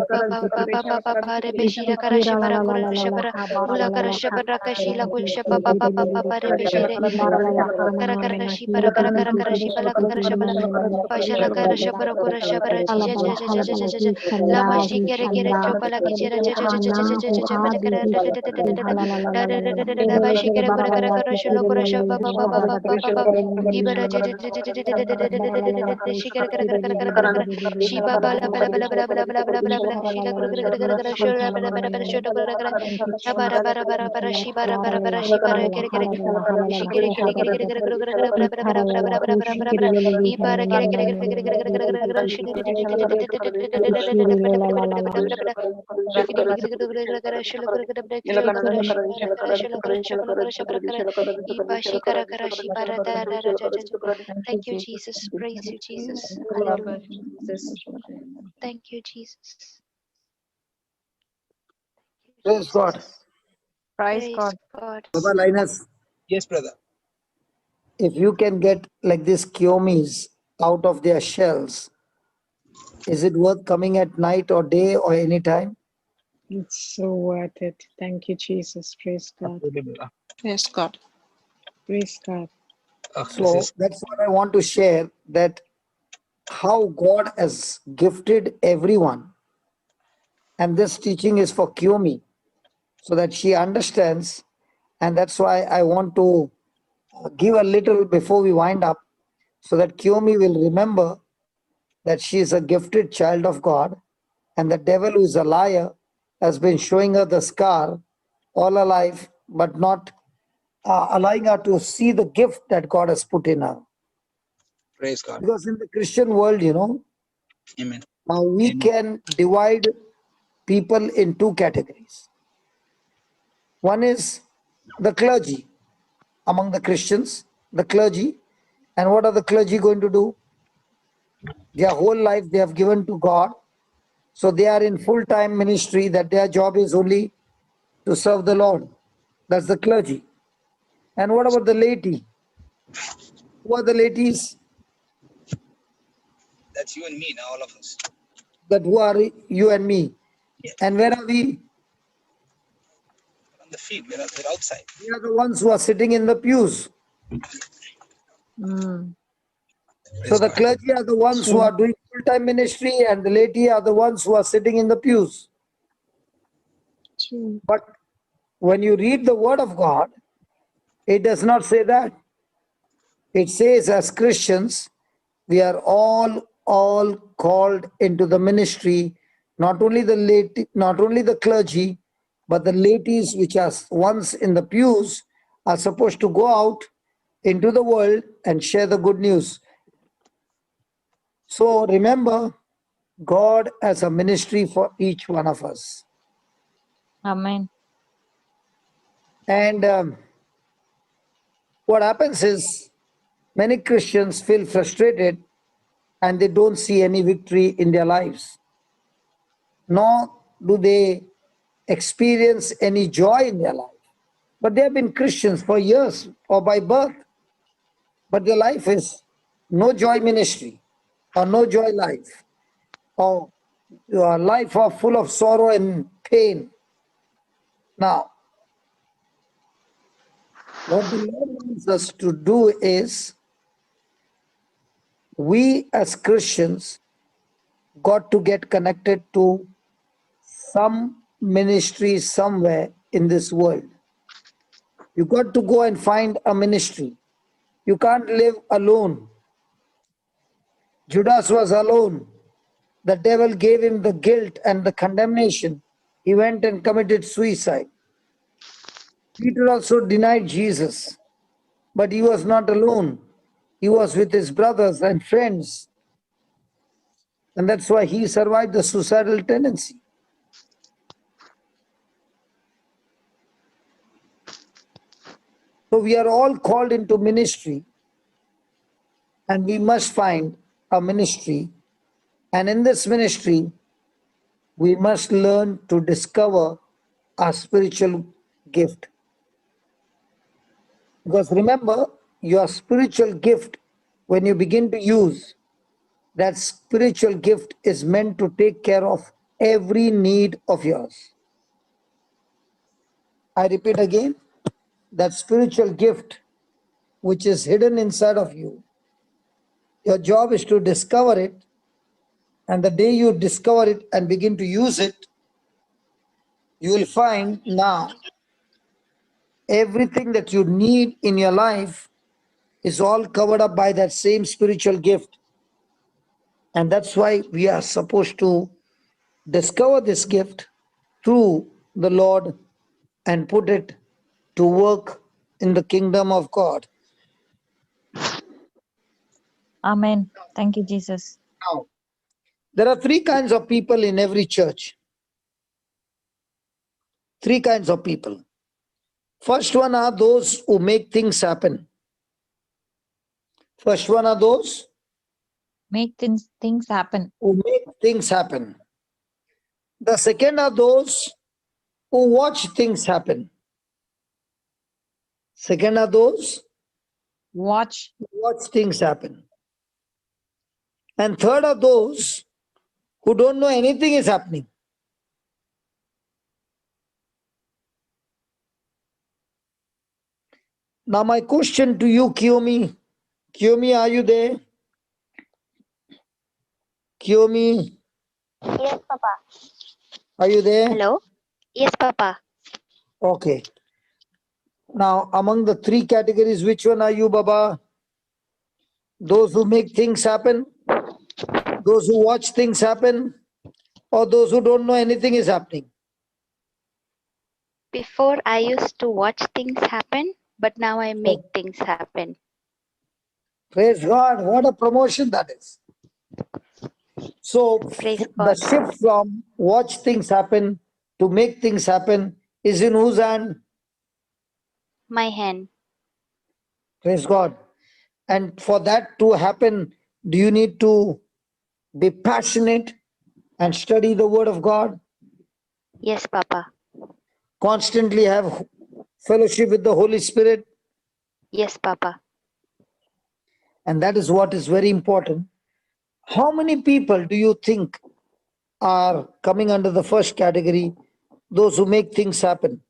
baba baba baba rebe shira kara shabara kara shabara ula kara shabara kashila kul shababa baba baba rebe shere kara kara shibara kara shibala kara shabala pashala kara shabara kara shabara jija la mashi kere kere chopala ki chera jija bada kara da bashi kere kara shilo kara shababa baba ibara shikara kara shiba bala bala bala bala bala bala bala bala bala shila kara shura bala shura kara bara bara bara bara shibara bara bara shibara kere shikere kere bala bala bala bala bala bala bala ibara kere Thank you, Jesus. Praise you, Jesus. Hallelujah. Thank you, Jesus. Praise God. Praise Praise God. God. Baba Linus, Yes, brother. if you can get like this Kiyomis out of their shells, is it worth coming at night or day or any time? It's so worth it. Thank you, Jesus. Praise God. Absolutely, brother. Praise God. Praise God. This So is that's what I want to share, that how God has gifted everyone. And this teaching is for Kiyomi, so that she understands. And that's why I want to give a little before we wind up, so that Kiyomi will remember that she is a gifted child of God, and the devil, who is a liar, has been showing her the scar all her life, but not allowing her to see the gift that God has put in her. praise God. Because in the Christian world, Amen. we Amen. can divide people in two categories. One is the clergy. Among the Christians, the clergy. And what are the clergy going to do? Their whole life they have given to God. So they are in full-time ministry, that their job is only to serve the Lord. That's the clergy. And what about the laity? Who are the laities? That's you and me now, all of us. That who are you and me. Yes. And where are we? On the field, we're outside. We are the ones who are sitting in the pews. Mm. So Praise the God. clergy are the ones who are doing full-time ministry, and the laity are the ones who are sitting in the pews. True. But when you read the word of God, it does not say that. It says, as Christians, we are all called into the ministry, not only the laity, not only the clergy, but the laities, which are once in the pews, are supposed to go out into the world and share the good news. So remember, God has a ministry for each one of us. Amen. And what happens is, many Christians feel frustrated and they don't see any victory in their lives, nor do they experience any joy in their life. But they have been Christians for years or by birth, but their life is no joy ministry or no joy life, or a life of full of sorrow and pain. Now, what the Lord wants us to do is, we as Christians got to get connected to some ministry somewhere in this world. You got to go and find a ministry. You can't live alone. Judas was alone. The devil gave him the guilt and the condemnation. He went and committed suicide. Peter also denied Jesus, but he was not alone. He was with his brothers and friends. And that's why he survived the suicidal tendency. So we are all called into ministry, and we must find a ministry. And in this ministry, we must learn to discover our spiritual gift. Because remember, your spiritual gift, when you begin to use, that spiritual gift is meant to take care of every need of yours. I repeat again, that spiritual gift which is hidden inside of you, your job is to discover it. And the day you discover it and begin to use it, you will find now everything that you need in your life is all covered up by that same spiritual gift. And that's why we are supposed to discover this gift through the Lord and put it to work in the kingdom of God. Amen. Thank you, Jesus. Now, there are three kinds of people in every church. Three kinds of people. First one are those who make things happen. First one are those Make things happen. who make things happen. The second are those who watch things happen. Second are those Watch. who watch things happen. And third are those who don't know anything is happening. Now my question to you, Kiyomi. Kiyomi, are you there? Kiyomi, Yes, Papa. are you there? Hello? Yes, Papa. Okay. Now, among the three categories, which one are you, Baba? Those who make things happen, those who watch things happen, or those who don't know anything is happening? Before I used to watch things happen, but now I make things happen. Praise God. What a promotion that is. So, Praise the God. shift from watch things happen to make things happen is in whose hand? My hand. Praise God. And for that to happen, do you need to be passionate and study the Word of God? Yes, Papa. Constantly have fellowship with the Holy Spirit. Yes, Papa. And that is what is very important. How many people do you think are coming under the first category, those who make things happen?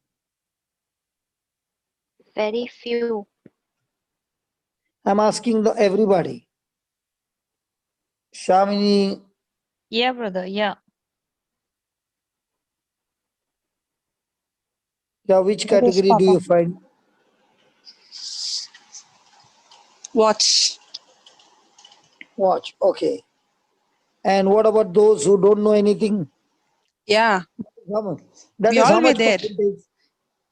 Very few. I'm asking everybody. Shamini, Yeah, brother. Yeah. yeah, which Yes, category do Papa. you find? Watch. Watch, okay. And what about those who don't know anything? Yeah, That we is all how were much there. percentage?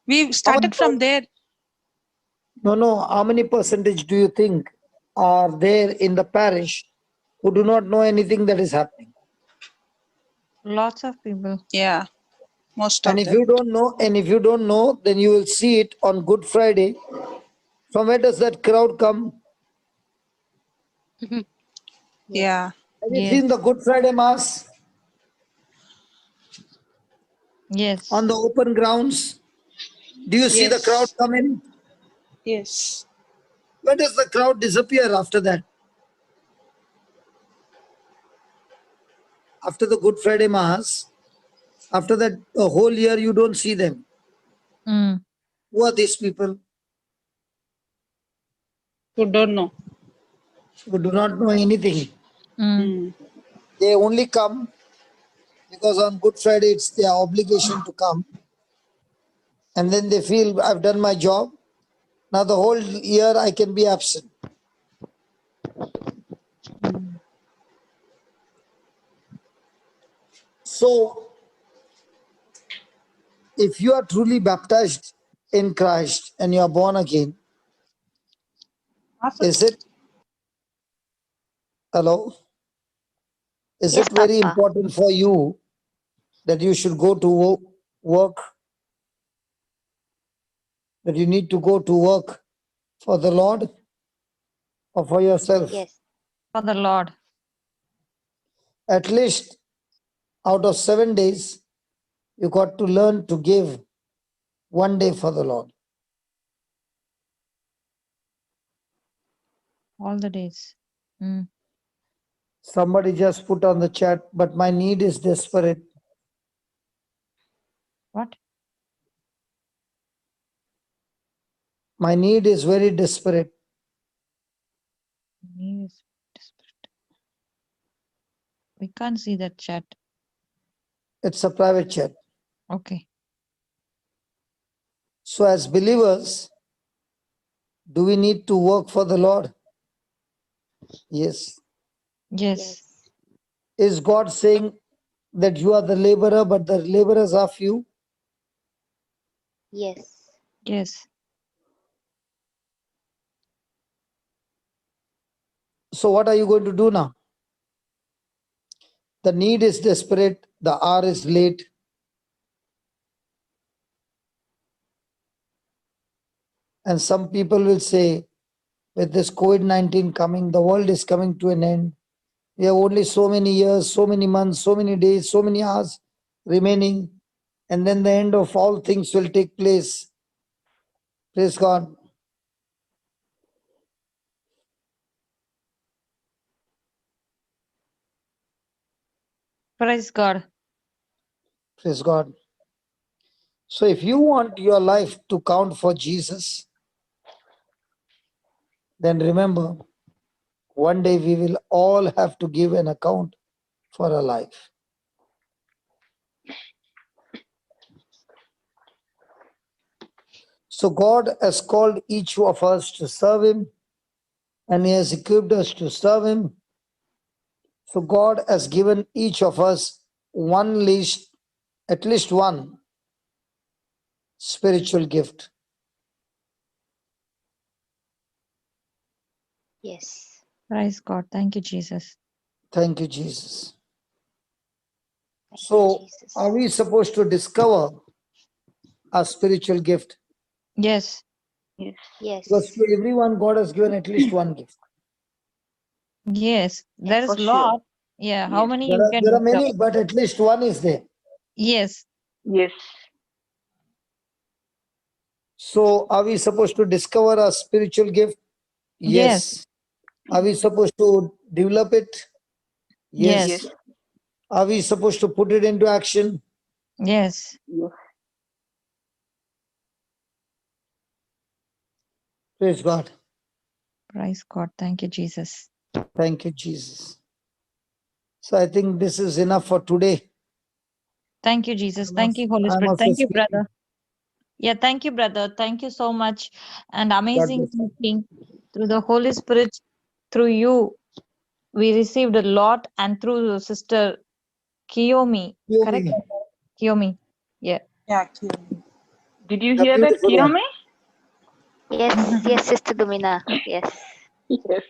We How many started from there. No, how many percentage do you think are there in the parish who do not know anything that is happening? Lots of people. Yeah, most And of if them. you don't know, then you will see it on Good Friday. From where does that crowd come? Yeah. Have you Yes. seen the Good Friday Mass Yes. on the open grounds? Do you see the crowd Yes. come in? Yes. Where does the crowd disappear after that? After the Good Friday Mass, after that, a whole year you don't see them. Mm. Who are these people Who don't know. who do not know anything? Mm. They only come because on Good Friday it's their obligation to come. And then they feel, I've done my job. Now the whole year I can be absent. So, if you are truly baptized in Christ and you are born again, is it, hello? Is Yes, it very Papa. important for you that you should go to work that you need to go to work for the Lord or for yourself? Yes. For the Lord. At least out of 7 days, you got to learn to give 1 day for the Lord. All the days. Mm. Somebody just put on the chat, but my need is desperate. What? My need is very desperate. He is desperate. We can't see that chat. It's a private chat. Okay. So, as believers, do we need to work for the Lord? Yes. Yes. Is God saying that you are the laborer, but the laborers are few? Yes. Yes. So, what are you going to do now? The need is desperate, the hour is late. And some people will say, with this COVID-19 coming, the world is coming to an end. We have only so many years, so many months, so many days, so many hours remaining. And then the end of all things will take place. Praise God. Praise God. Praise God. So if you want your life to count for Jesus, then remember, one day we will all have to give an account for our life. So God has called each of us to serve Him, and He has equipped us to serve Him. So God has given each of us at least one spiritual gift. Yes. Praise God. Thank you, Jesus. Thank you, Jesus. Thank you, So Jesus. are we supposed to discover our spiritual gift? Yes. Yes. Yes. Because to everyone, God has given at least one gift. Yes. There For is sure. lot. Yeah. How Yes. many There you are, can there are discover? many, but at least one is there. Yes. Yes. So are we supposed to discover our spiritual gift? Yes. Are we supposed to develop it? Yes. Yes. Are we supposed to put it into action? Yes. Yes. Praise God. Praise God. Thank you, Jesus. Thank you, Jesus. So I think this is enough for today. Thank you, Jesus. I'm Thank you, Holy I'm Spirit. also Thank you, speaking. brother. Yeah, thank you, brother. Thank you so much. And God amazing bless you. teaching through the Holy Spirit, through you, we received a lot, and through Sister Kiyomi. Correct? Kiyomi, Kiyomi. Yeah. Yeah, Kiyomi. Did you the hear that, beautiful one. Kiyomi? Yes. Yes, Sister Domina. Yes. Yes.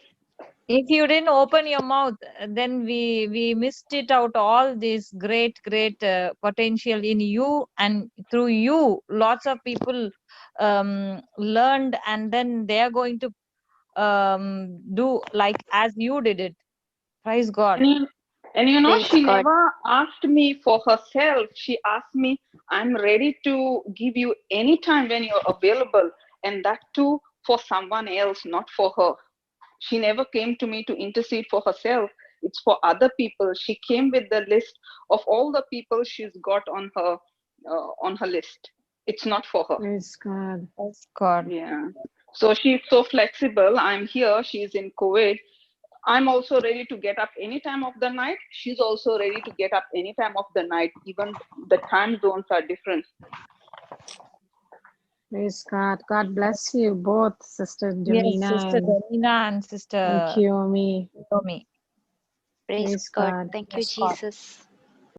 If you didn't open your mouth, then we missed it out. All this great potential in you, and through you, lots of people learned, and then they are going to do like as you did it. Praise God. And you know, Praise she God. never asked me for herself. She asked me, I'm ready to give you any time when you're available, and that too for someone else, not for her. She never came to me to intercede for herself. It's for other people. She came with the list of all the people she's got on her list. It's not for her. Praise God. Praise God. Yeah. So she's so flexible. I'm here. She's in Kuwait. I'm also ready to get up any time of the night. She's also ready to get up any time of the night. Even the time zones are different. Praise God. God bless you both, Sister Yes, Domina Sister Domina and and Sister Kiyomi. Kiyomi. Praise Praise God. God. Thank you, Praise God. Jesus.